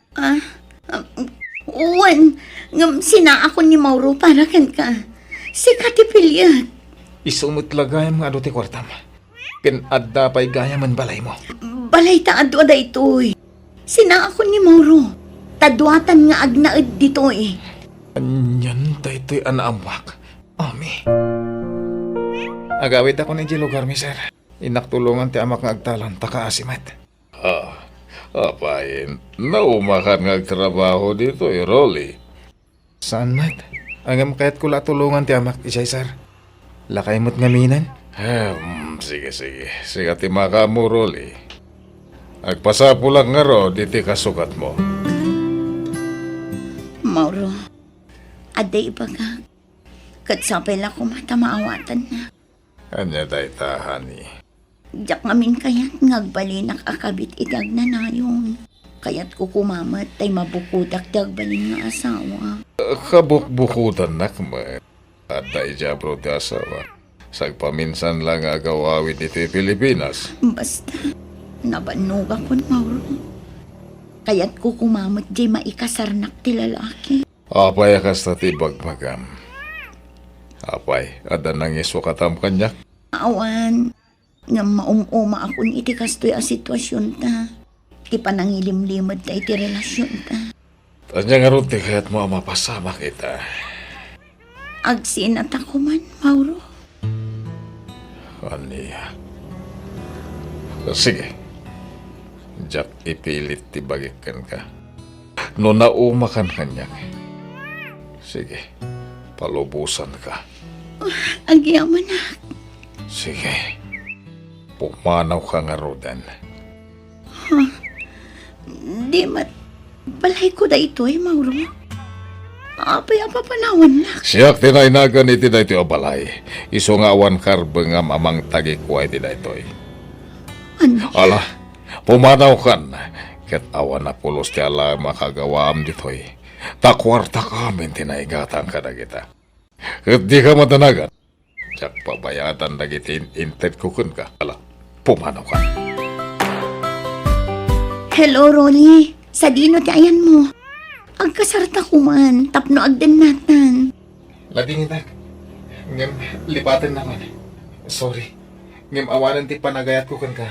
S3: Uwan, ngam sina ako ni Mauro para kan ka. Si Katipilya.
S5: Isumot lagay mga adote kwartam. Adda pa'y gaya man balay mo.
S3: Balay ta adwa da ito'y. Sina ako ni Mauro. Tadwatan nga agnaad dito'y.
S5: Anyan ta ito'y anaamwak. Ami. Agawid ako ni lugar mi sir. Inaktulungan ti amak nga agtalan takaasimat.
S2: Apayin, naumakan nga trabaho dito, Rolly.
S5: Saan mat? Angam kaya't kula tulungan ti amak isay sir. Lakay mo't ngaminan.
S2: Sige. Sige ti maka mo, Rolly. Agpasapo lang nga ro, di ti kasukat mo.
S3: Mauro, aday ibaga. Katsapay lang kumata maawatan na.
S2: Anya day tahani.
S3: Diyak ngamin kayat ngagbalinak akabit idag na nayon. Kayat ko kumamat tay mabukudak dagbalin nga asawa.
S2: Kabukbukutan nakman. At day jabro ti asawa. Sagpaminsan lang agawawid dito Pilipinas.
S3: Basta, nabanog ako, Mauro. Kayat ko kumamat di maikasarnak ti lalaki.
S2: Apay akas tati bagmagam. Apay, ada nang isukatam kanyak.
S3: Awan, nga maumuma akong iti kastoy a sitwasyon ta. Ti panangilimlimad ta iti relasyon ta.
S2: Tanya nga ron ti kaya't mo mapasama kita.
S3: Agsinat ako man, Mauro.
S2: Aniya. Sige. Jack ipilit tibagikan ka. No naumakan kanya. Sige, palubusan ka.
S3: Agyaman nak.
S2: Sige, pumanaw ka nga rodan.
S3: Di mat. Balay ko da ito Mauro. Apay apa panawan nak.
S2: Siyak tinainagan iti da ito balay. Iso nga awan karbe nga mamang tagikway iti da ito.
S3: Ano?
S2: Ala, pumanaw kan. Ket awan na pulos ti ala makagawaam ditoy. Takwarta kamin tinaigatan ka na kita. Ket di ka matanagan. Siyak pabayatan na kita inted kukun ka. Ala, pumanaw ka.
S3: Hello, Rolly. Sa dino ti ayan mo. Ang kasarta ko man. Tapno agden natan.
S5: Lading itak. Ngem, lipatan naman. Sorry. Ngem, awanan ti panagayat ko kan ka.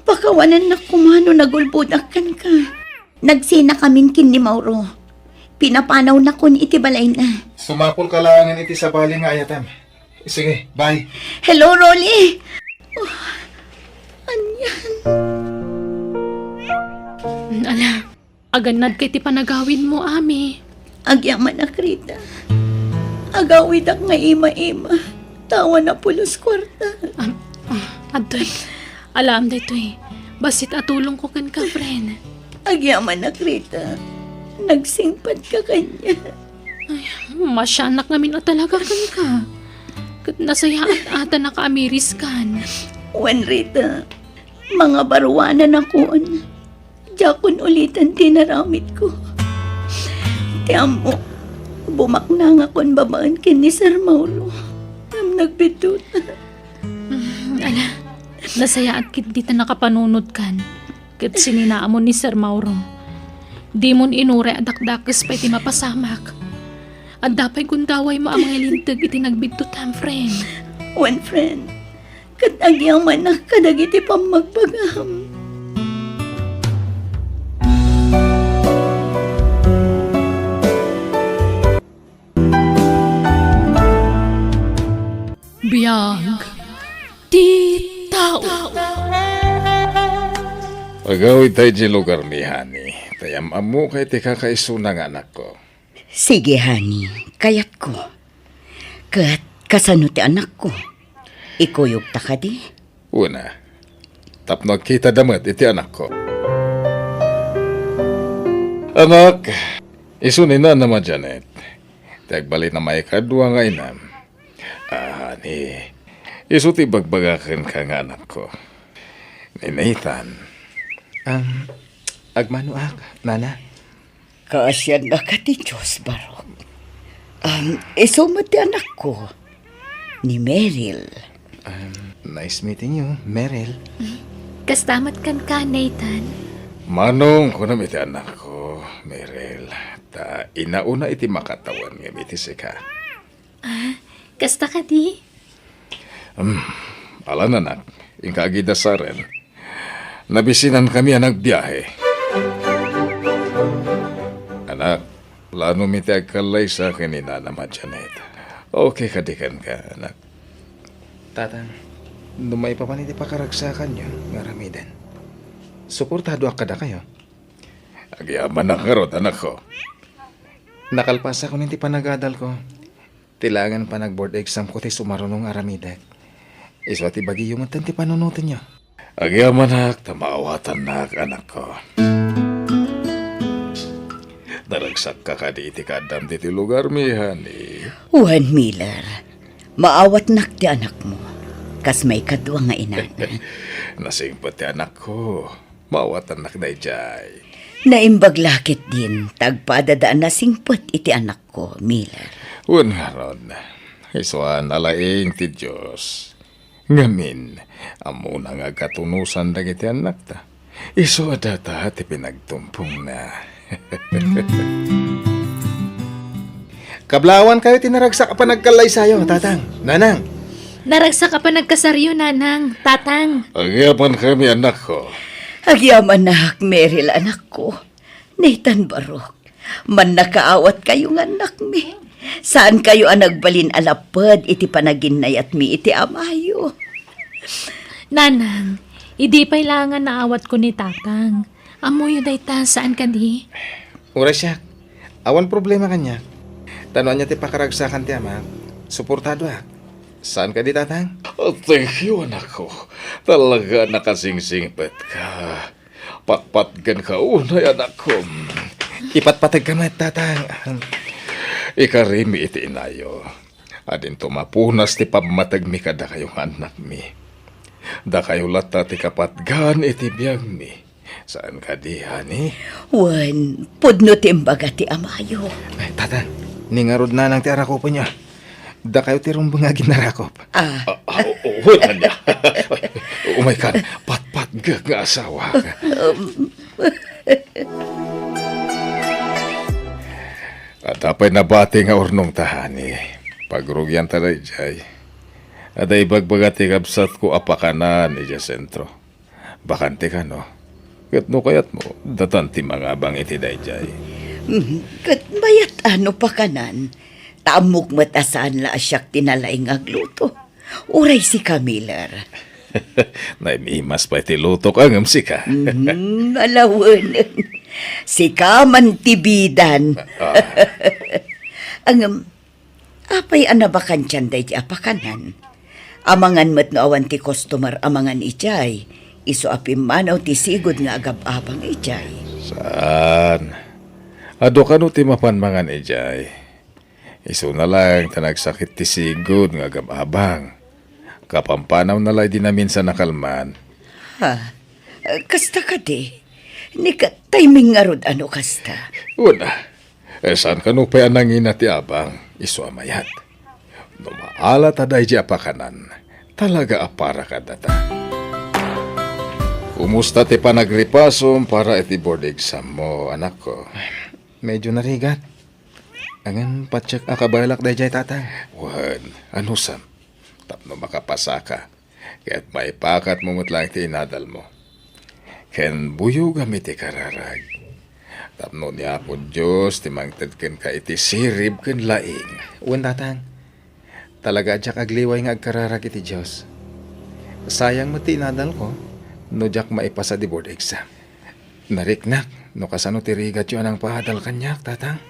S3: Pakawanan na kumano nagulbudakan ka. Nagsina kamin kin ni Mauro. Pinapanaw na kun iti balay na.
S5: Sumapol ka lang iti sa bali nga ayatam. Sige, bye.
S3: Hello, Rolly. Oh, anyan.
S1: Ala, aganad kay ti panagawin mo, Ami.
S3: Agyaman na Rita. Agawid ak nga ima-ima. Tawa na pulos kwarta.
S1: Adoy, alam dito basit atulong ko kan ka, friend.
S3: Agyaman na Rita. Nagsingpad ka kanya.
S1: Masyanak ngamin at talaga kan ka. Kat nasayaan ata nakaamiris kan.
S3: Wan Rita, mga baruanan akon. Jakon ulitan tinaramit ko. Tiamo, bumakna nga kon babaan kin ni Sir Mauro. Nagbitut.
S1: Ala, nasayaan kit di ta nakapanunod kan. Kat sininaamon ni Sir Mauro. Di mon inure adakdakes pa iti mapasamak. At dapay kundaway mo ang mga lintag iti nagbigtutan, friend.
S3: Wan friend, katagyaw man na kadagiti pang magbagam.
S1: Biyag di tao.
S2: Pagawid tayo di lugar ni Hani. Tayam amo kay ti kakaisunang anak ko.
S4: Sige, honey. Kayat ko. Kat, kasano ti anak ko? Ikuyog ta ka di?
S2: Una, tapno kita damat iti anak ko. Anak, isunin na naman Janet. Tagbali na may kadwa nga inam. Hani, isuti bagbagakan ka nga anak ko. Ni Nathan.
S5: Agmanuak, nana.
S4: Kaasyan na ka ti Diyos, Barok. Isumat ti anak ko. Ni Meryl.
S5: Nice meeting you, Meryl.
S1: Kastamat kan ka, Nathan.
S2: Manong ko na iti anak ko, Meryl. Ta inauna iti makatawan ng iti sika.
S1: Kasta ka di?
S2: Alan anak, ingkagida sa rin. Nabisinan kami ang nagbiyahe. Anak, plano mi ti agkalay sa akin ni Nana Janet. Okay kadikan ka, anak.
S5: Tatang, numay pa paniti pakaragsakan nyo, nga ramidan. Suportado akada kayo.
S2: Agyaman ang karot, anak ko.
S5: Nakalpas ako ninti panagadal ko. Tilangan pa nag-board exam ko ti sumarunong aramidag. Iswa ti bagiyo man ti panunutin nyo.
S2: Agyaman nak, tamawatan nak, anak ko. Daragsak ka ka di iti kadam ti lugar mi, Hani.
S4: Juan Miller, maawat nak ti anak mo. Kas may kadwa nga ina.
S2: Nasingpot ti anak ko. Mawatan nak na ijay.
S4: Naimbaglakit din, tagpadadaan na singpot iti anak ko, Miller.
S2: Un nga ron, iswan alaing ti Diyos. Ngamin, amo na nga katunusan dagiti anak ta. Iso adata ti pinagtumpong na.
S5: Kablawan kayo tinaragsak pa nagkalay sayo, tatang. Nanang.
S1: Naragsa ka pa nagkasaryo, nanang, tatang.
S2: Agyapan kami anak ko.
S4: Agyaman na Meryl anak ko. Nathan Barok, man nakaawat kayo nga anak mi. Saan kayo ang nagbalin alapad iti panaginay at mi iti amayo?
S1: Nanang, Idi pailangan na awat ko ni tatang. Amo yun day ta, saan ka di?
S5: Uray siya. Awan problema kanya. Tanuan niya ti pakaragsakan ti ama. Suportado Saan ka di, tatang?
S2: Oh, thank you, anak ko. Talaga nakasingsingpet ka. Patpatgan ka unay, anak ko.
S5: Ipatpatag ka mat, tatang.
S2: Ikarimi iti inayo. Adin tumapunas ti pabmatag mi kada kayong anak mi. Da kayo lata ti kapatgan iti biyag mi. Saan ka di, hani?
S4: Wan, pudno timbaga ti amayo.
S5: Ay, tatang. Ningarod na ng ti arakop niya. Da kayo ti rumbang nga ginarakop.
S2: Wala niya. Umay kan, patpatga nga asawa. At apay nabati nga urnong tahani. Pagrugyan taray jay. Aday bagbagati kabsat ko apakanan ija sentro. Bakante ka no. Kat no kayat mo, datanti mga abang iti dayjay.
S4: Kat mayat ano pa kanan, tamok matasaan la asyak tinalaing agluto. Uray si Camiller.
S2: Naimimas pa iti lutok ang amsika.
S4: Alawan. Si Kaman Tibidan. Ang apay anabakan tiyan day di apakanan. Amangan mat no awan ti customer amangan ijay. Iso apim manaw ti sigod nga agab-abang ijay.
S2: Saan? Ado ka no ti mapanmangan ijay. Iso na lang tanagsakit ti sigod nga agab-abang. Kapampanaw na lang di namin sa nakalman.
S4: Ha? Kasta ka di? Ni ka timing nga rod ano kasta?
S2: Una, saan ka no pa anangin ti abang? Iso amayat. No maala taday di apakanan. Talaga apara ka data. Kumusta ti panagripasom para iti board exam mo, anak ko?
S5: Medyo narigat. Angan patsak akabalak day jay, tatang.
S2: Wan, ano sam? Tapno makapasa ka. Kaya't maipakat mo lang ti inadal mo. Ken buyo gamit ti kararag. Tapno niya po Diyos, ti mangtad ken ka iti sirib ken laing.
S5: Uwan, tatang. Talaga adyak agliway nga agkararag iti Diyos. Sayang mo ti inadal ko. No jak maipasa di board exam. Nariknak, no kasano ti rigat yun ang pahadal kanyak, tatang.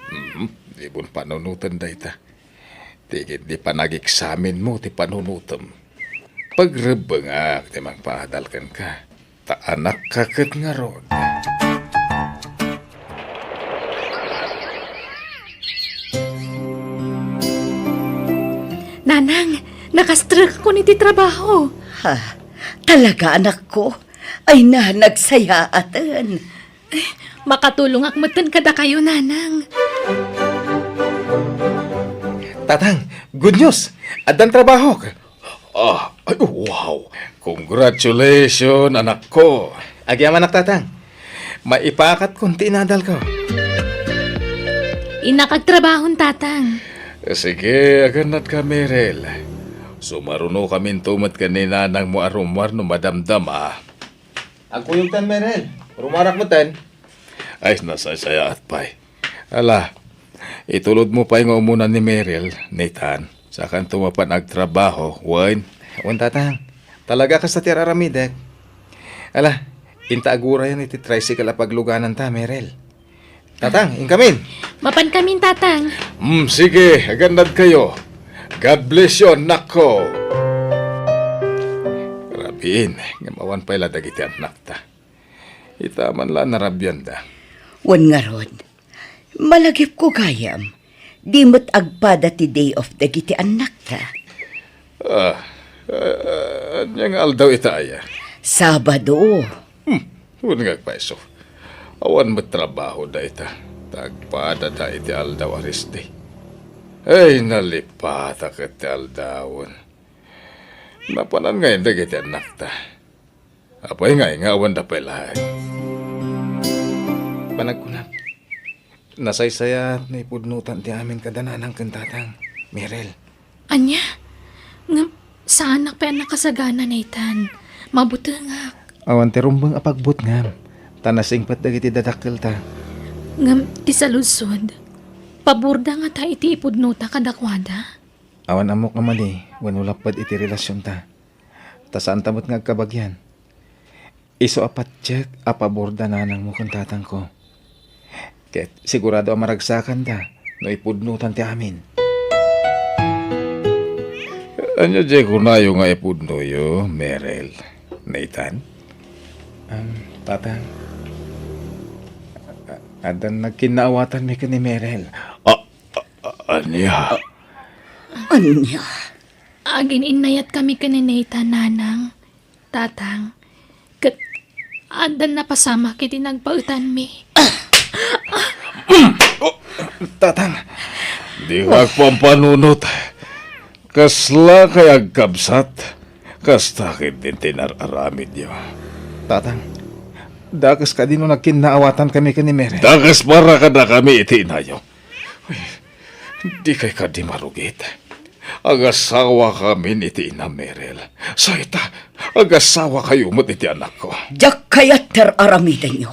S2: Di bun panunutan da ita. Tigit di pa nag-examin mo ti panunutam. Pagrebengak ti mang pahadalkan ka. Ta anak kaket nga ron.
S1: Nanang, nakastruck ko ni ti trabaho.
S4: Ha? Talaga anak ko? Ay na, nagsayaatan.
S1: Makatulong akmatan kada kayo, nanang.
S5: Tatang, good news! Adan trabaho ka.
S2: Ay, wow! Congratulations, anak ko!
S5: Agyaman anak, tatang. Maipakat kung tinadal ko.
S1: Inakagtrabahon, tatang.
S2: Sige, aganat ka, Merel. Sumaruno kami tumat kanina nang mo arumar no madamdam
S5: Ang kuyog tan, Merel. Rumarak mo tan.
S2: Ay, nasasaya at pay. Ala, itulod mo pa yung umunan ni Merel, Nathan. Sakan tumapan agtrabaho, Wayne.
S5: Wan, tatang. Talaga ka sa tiraramidek. Ala, inta agura yan iti tricycle a pagluganan ta, Merel. Tatang, inkamin.
S1: Mapan kamin, tatang.
S2: Sige, agandad kayo. God bless you, nako. Rabin, ngamawan pa ila dagiti anak ta. Itaman la narabyan da.
S4: Wan nga rod, malagip ko gayam. Di mo't agpada ti day of dagiti anak ta.
S2: Anyang aldaw itaya.
S4: Sabado.
S2: Unang agpaiso. Awan mo trabaho da ita. Tagpada da iti aldaw ariste. Ay, nalipata ka ti aldawon. Napanan ngayon dagiti anak ta. Apay nga awan da palahay.
S5: Panagkunap. Nasaysaya na ipudnutan ti amin kadananang kantatang. Merel.
S1: Anya, nga, sa anak pa ang nakasagana, Nathan. Mabuti nga.
S5: Awan ti rumbang apagbut ngam. Tanasing pat dagiti dadakkel ta.
S1: Ngam, ti saludsod. Paburda nga ta iti ipudnuta kadakwada.
S5: Awan amok nga mali. Wan ulapad iti relasyon ta. Ta saan tamot nga kabagyan. Iso apat check, apaborda na nang mo kung tatang ko. Ket sigurado ang maragsakan ta, no ipudnutan ti amin.
S2: Anya di ko na yung nga ipudno yo, Merel. Nathan?
S5: Tatang, adan nagkinaawatan mi ka ni Merel.
S2: Anya?
S4: Anya,
S1: Agin inayat kami kaninita, nanang. Tatang. Kat adan na pasama kiti nagpautan mi.
S5: Tatang,
S2: Di ka pampanunot. Kasla kay agkabsat. Kastakit din tinararamid yo.
S5: tatang, dakas ka din no nagkinaawatan kami ka ni Merel.
S2: Dagas para ka na kami itinayo. Di kay ka di marugit. Agasawa kami ni Tina Merel. Sa ita, agasawa kayo mo't iti anak ko.
S4: jak kayat ter aramiden nyo.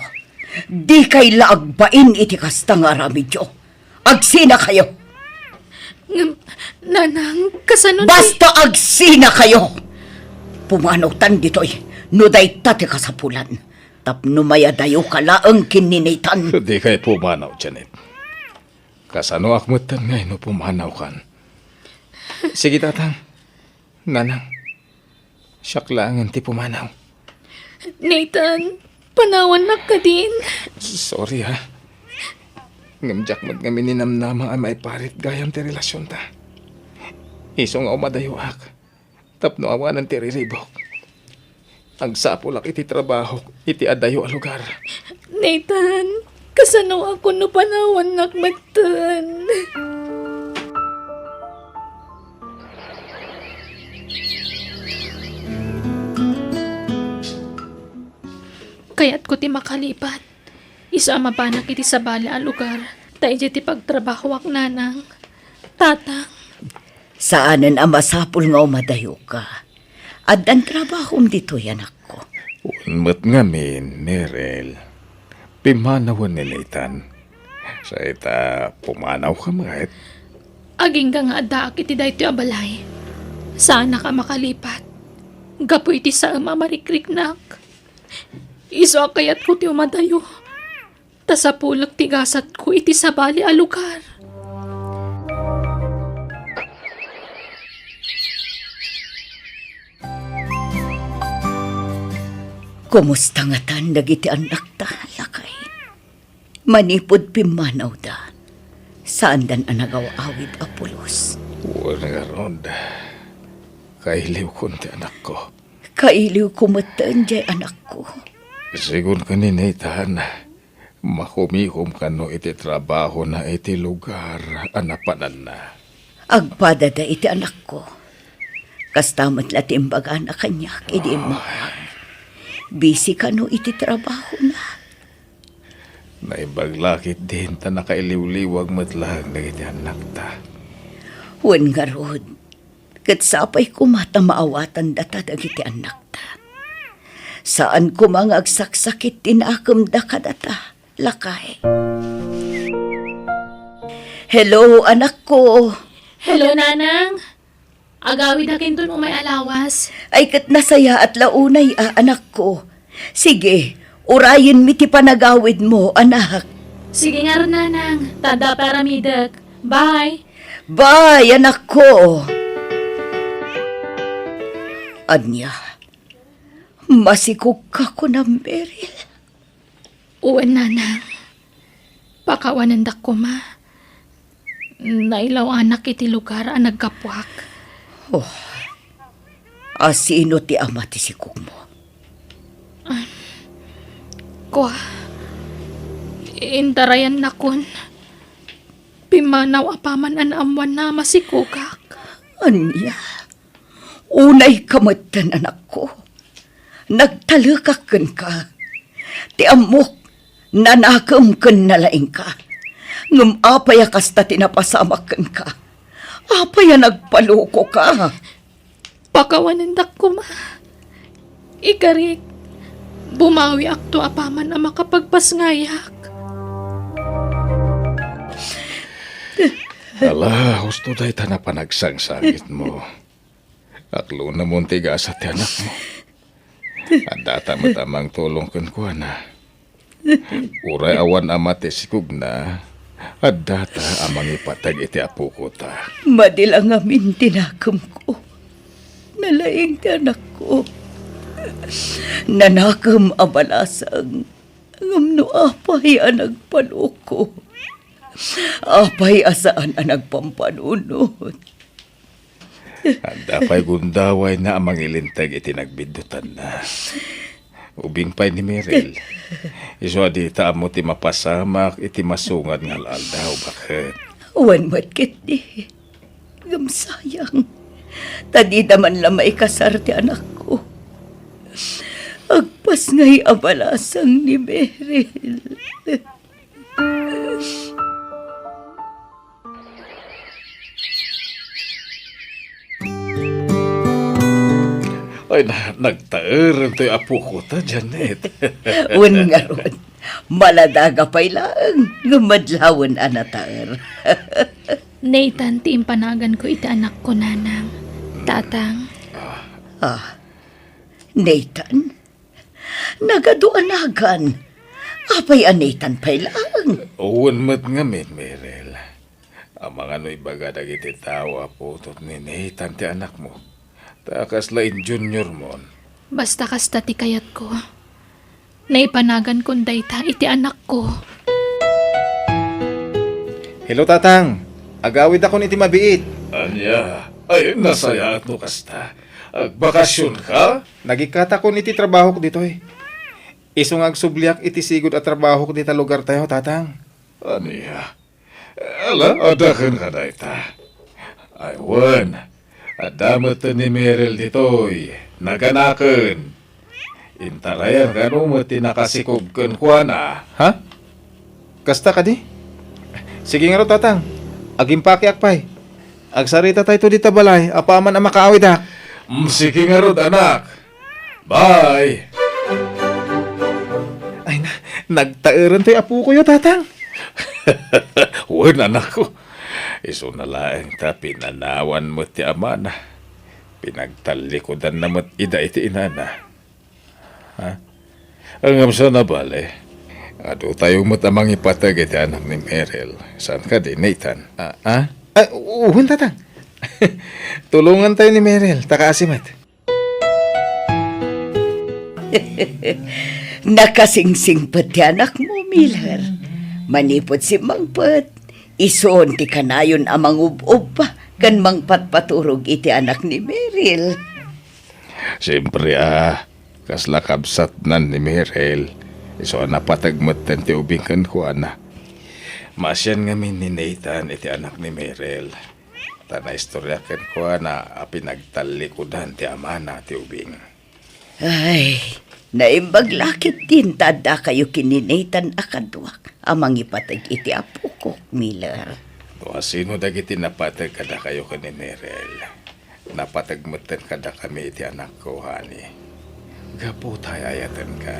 S4: Di kay laagbain iti kastang aramidyo. Agsina kayo.
S1: Nanang, kasano
S4: Basta agsina kayo. Pumanutan dito'y nuday tate kasapulan. Tapno mayadayo ka laang kininitan.
S2: Di kay pumanaw, Janet. Kasano akmutan ngay no pumanaw kan.
S5: Sige, tatang. Nanang, siyak lang ang ti pumanaw.
S1: Nathan, panawan na ka din.
S5: Sorry, ha. Ngamjak mat nga mininamnama ay may parit gayam ti relasyon ta. Iso nga umadayuak. Tapno awanan ti riribok. Ang sapulak iti trabaho, iti adayo a lugar.
S1: Nathan, kasano ako no panawan nakmatan. Kaya't ko ti makalipat. Isa mapanak iti sa bala a lugar. Tayo ti pagtrabaho ak nanang. Tatang.
S4: Saanen ang masapul nga umadayo ka. At ang trabahong dito yan ako.
S2: Unmat nga min, Merel. Pimanawan ni Nathan. Sa ita, pumanaw ka mahit.
S1: Aging ka nga daak iti dayto abalay. Sana ka makalipat. Gapo iti sa mamarikrik nak. Iso kayat ko ti umadayo. Tasapulak tigasat ko iti sa bali a lugar.
S4: Kumusta nga tan dagiti anak ta, lakay? Manipod pimanaw da. Saan dan anagaw-awid apulos?
S2: Wala nga ron. Kailiw kunti anak ko.
S4: Kailiw kumatan jay anak ko.
S2: Sigun ka ni Nathan, makumikom ka no iti trabaho na iti lugar anapanan na.
S4: Agpadada iti anak ko. Kastamat lati imbaga na kanyak, idi mahal. Busy ka no iti trabaho na.
S2: Naibaglakit din ta nakailiw-liwag matlag na iti anak ta.
S4: Wan nga rod, kat sapay kumata maawatan data dagiti anak ta. Saan ko mga agsaksakit tinakam da kadata, lakay. Hello, anak ko.
S1: Hello, nanang. Agawid na kinton umay alawas.
S4: Ay kat nasaya at launay, anak ko. Sige, urayin mi ti panagawid mo, anak.
S1: Sige nga ron, nanang. Tada para midak. Bye.
S4: Bye, anak ko. Anya, masikog ka ko na, Meryl.
S1: Uwan, nanang. Pakawanan dak ko, ma. Nailaw anak iti lugar ang nagkapwak.
S4: Asino ti ama ti sikog mo?
S1: Kwa. Intarayan na kun. Pimanaw apaman an amwan na masikugak.
S4: Anya, unay kamatan anak ko. Nagtalakakan ka. Ti amok, nanakam kan nalaing ka. Ngum apaya kasta tinapasamakan ka. Apaya nagpaloko ka.
S1: Pakawanan dak ko, ma. Ikarik. Bumawi akto apaman na makapagpasngayak.
S2: Ala, husto day ta na panagsang sakit mo. Aklo na mong tigas at anak mo.
S5: At data mo tamang tulong kan kuha na. Uray awan amate sikug na. At data amang ipatag iti apo ko ta.
S4: Madilang amin tinakam ko. Nalaing ti anak ko. Nanakam abalasang. Ngamno apay ang nagpaluko. Apay asaan ang nagpampanunod.
S5: At dapay gundaway na amang ilintag iti nagbindutan na. Ubing pay ni Merel. Iso di taamo ti mapasamak iti masungad nga aldaw. Bakit?
S4: Wan matkit di. Gamsayang. Tadi naman lamay kasar ti anak ko. Agpas nga'y abalasang ni Meryl.
S5: Ay, nagtaeran to'y apo ko ta, Janet.
S4: Un nga ron. Maladaga pa'y lang. Gumadlawan anataer.
S1: Nathan, ti impanagan ko iti anak ko, nanang. Tatang,
S4: Nathan? Nagaduanagan. Apay a Nathan pa'y lang.
S5: Uwan mat nga Merel. Ang mga no'y baga dagiti tao aputot ni Nathan ti anak mo. Takas lain junior mon.
S1: basta kasta ti kayat ko. Naipanagan kong dayta iti anak ko.
S5: Hello, Tatang. Agawid ako ni ti mabiit.
S2: Anya, ay nasaya at no kasta. Agbakasyon ka?
S5: Nagikata ko ni ti trabaho ko dito eh. Isong agsubliak iti sigod at trabaho ko dita lugar tayo, Tatang.
S2: Anya, ala, adakan ka na ita. Ay, wan. Adamat ni Meryl ditoy, naganaken. Intarayan ka no mo tinakasikog kan kuha na.
S5: Ha? Kasta ka di? Sige nga ro, Tatang. Agimpaki akpay. Agsarita tayo to dita balay. Apaman ang makaawid ha.
S2: Sige nga rod, anak. Bye.
S5: Ay, nagtaeran to'y apo ko yo, Tatang.
S2: Wan, anak ko. Iso na laeng ta pinanawan mo ti ama na. Pinagtalikodan na mo't ida iti inana. Ha? Ang amsa na bale. Ado tayo mo't amang ipatag iti anak ni Meryl. Saan ka di, Nathan?
S5: Uwan, Tatang. Tulungan tayo ni Meryl. Takaasimat.
S4: Nakasingsing pa ti anak mo, Miller. Manipot si Mangpet. Ison ti kanayon amang ub-ub pa. Kan mangpatpaturog iti anak ni Meryl.
S2: Siyempre kasla kabsat nan ni Meryl. Iso napatagmatan ti ubing kan kuha na. Masyan ngamin ni Nathan iti anak ni Meryl. Tana istorya kan kuha na pinagtalikodan ti ama na ti ubing.
S4: Ay, naimbaglakit din tada kayo kininatan akadwak. Amang ipatag iti apo ko, Miller.
S2: O sino dagiti napatag kada kayo ka ni Meryl. Napatagmatan kada kami iti anak ko, honey. Gapo tayo ayatan ka.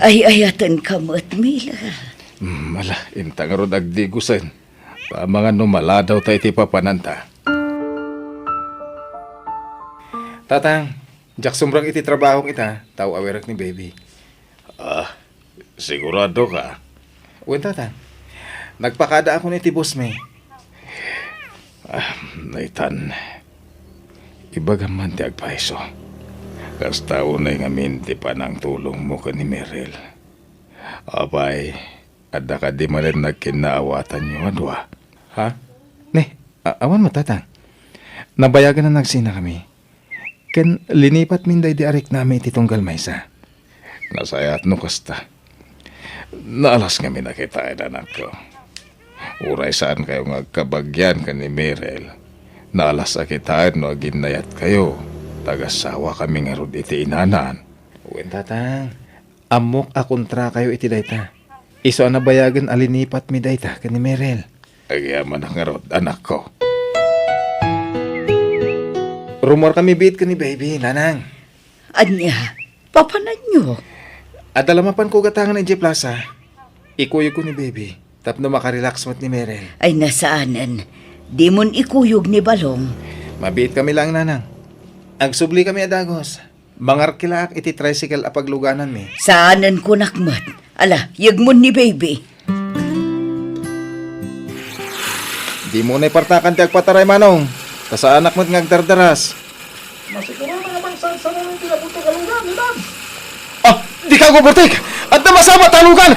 S4: Ay, ayatan ka mo't, Miller.
S2: Mala, intang ro dagdigusan. Mga numala daw tayo iti papananta.
S5: Tatang, jak sumrang iti trabaho kita. Tao awerak ni baby.
S2: Sigurado ka?
S5: Uwan, Tatang. Nagpakada ako ni ti boss me.
S2: Nathan, ibagaman ti agpaiso. Kastao na nga minti pa ng tulong mo ka ni Meryl. Abay, ada ka di malan nagkinaawatan nyo adwa.
S5: Ha? Ne, awan mo, Tatang. Nabayagan na nagsina kami. Ken linipat minday di arik namin iti tunggal maysa.
S2: Nasayat no kasta. Naalas kami nakitain anak ko. Uray saan kayo ngagkabagyan ka ni Meryl. Naalas akitain no ginayat kayo. Tagasawa kami nga rod iti inanan.
S5: Uwan, Tatang. Amok akontra kayo iti dayta. Iso ang nabayagan alinipat mi dayta ka ni Meryl.
S2: Agyaman nga rod anak ko.
S5: Rumor kami bit ka ni baby, nanang.
S4: Anya, papanan nyo.
S5: Adalamapan ko gatangan ng J Plaza. Ikuyog ko ni baby. Tapno makarelax mat ni Meryl.
S4: Ay, nasaanan. Di mon ikuyog ni Balong.
S5: Mabiit kami lang, nanang. Agsubli kami adagos. Bangar kilak iti tricycle apagluganan mi.
S4: Saanan ko nakmat. Ala, yagmon ni baby.
S5: Di mo na ipartakan ti agpataray manong. Kasa anak mo't ngagdardaras. Ah! Di ka gubertik! At na masama talugan!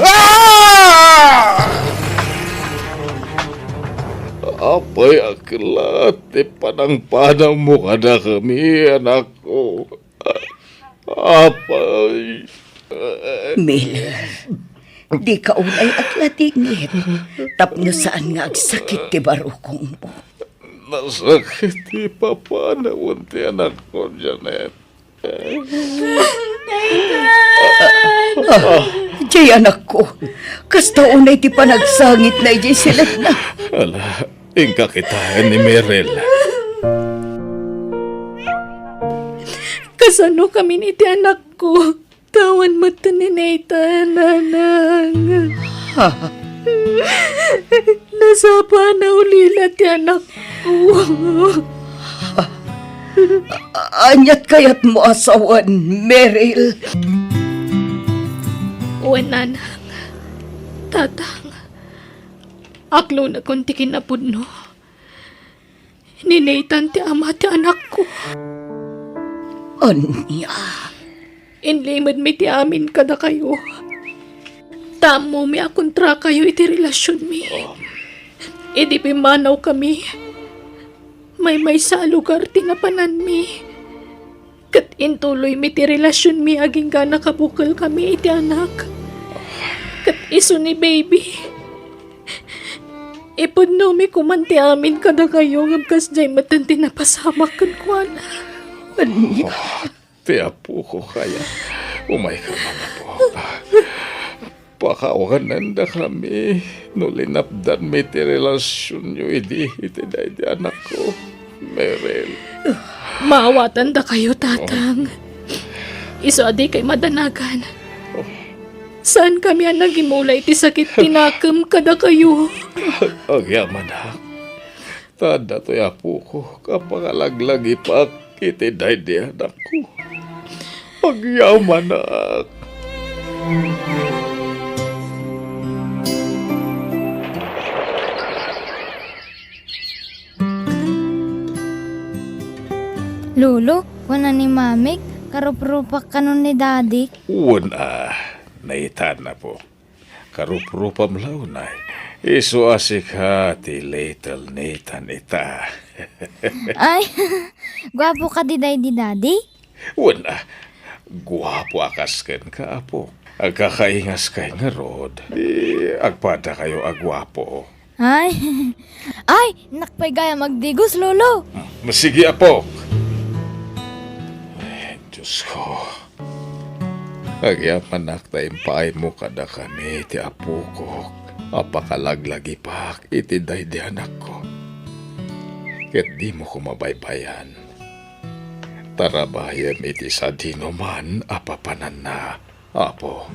S5: Ah!
S2: Apay aklat, panang-panang mo kada kami, anak ko. Apay.
S4: Mil, di ka unay aglatingit. Tapno saan nga agsakit ti barukong mo.
S2: Nasakit ti papanawon ti anak ko, Janet.
S4: Jay anak ko, kasta unay ti panagsangit na ijay sila na.
S2: Ala, ingka kita ni Merel.
S1: Kasano kami ni ti anak ko? Tawan mo to ni Nathan, nanang. Nasapa na ulila ti anak ko.
S4: Anyat kayat mo asawan, Meryl.
S1: Uwan, tatang. Aklo na kung ti kinapudno. Ni Nathan ti ama ti anak ko.
S4: Anya,
S1: Inlimad mi ti amin kada kayo. Tamo mi akontra kayo iti relasyon mi. Idi pimanaw kami. May sa lugar tinapanan mi. Kat intuloy mi ti relasyon mi aging ka nakabukal kami iti anak. Kat iso ni baby. Ipudno mi kumanti amin kada kayo ngabkas jay matan tinapasamak kan kuana.
S4: anya.
S2: Ti apo ko kaya. Umay ka mga po. Pakawanan na kami. No linapdan may ti relasyon nyo iti di anak ko. Merel.
S1: Maawatan da kayo, tatang. Iso adi kay madanagan. Saan kami ang nagimulay ti sakit tinakam kada kayo?
S2: Agyaman ha. Tada to'y apo ko. Kapangalaglag ipak iti di anak ko. Agyaman ha.
S7: Lolo, wala ni mamik, karup-rupak kanon ni daddy.
S2: Una, naitan na po. Karup-rupam launay. Iso asik ti little Nathan ita.
S7: Ay, gwapo ka di daddy?
S2: Una, guwapo akasken ka apo. Agkakaingas kay nga rod. Agpada kayo agwapo.
S7: Ay, nakpay gaya magdigos, lolo.
S2: Masigi apo. Diyos ko. Agyaman naktaim paay mo kada kami ti apo ko. Apakalaglagi pa iti di anak ko. Ket di mo ko mabaybayan. Tarabayan iti sa dinuman apapanan na, apo.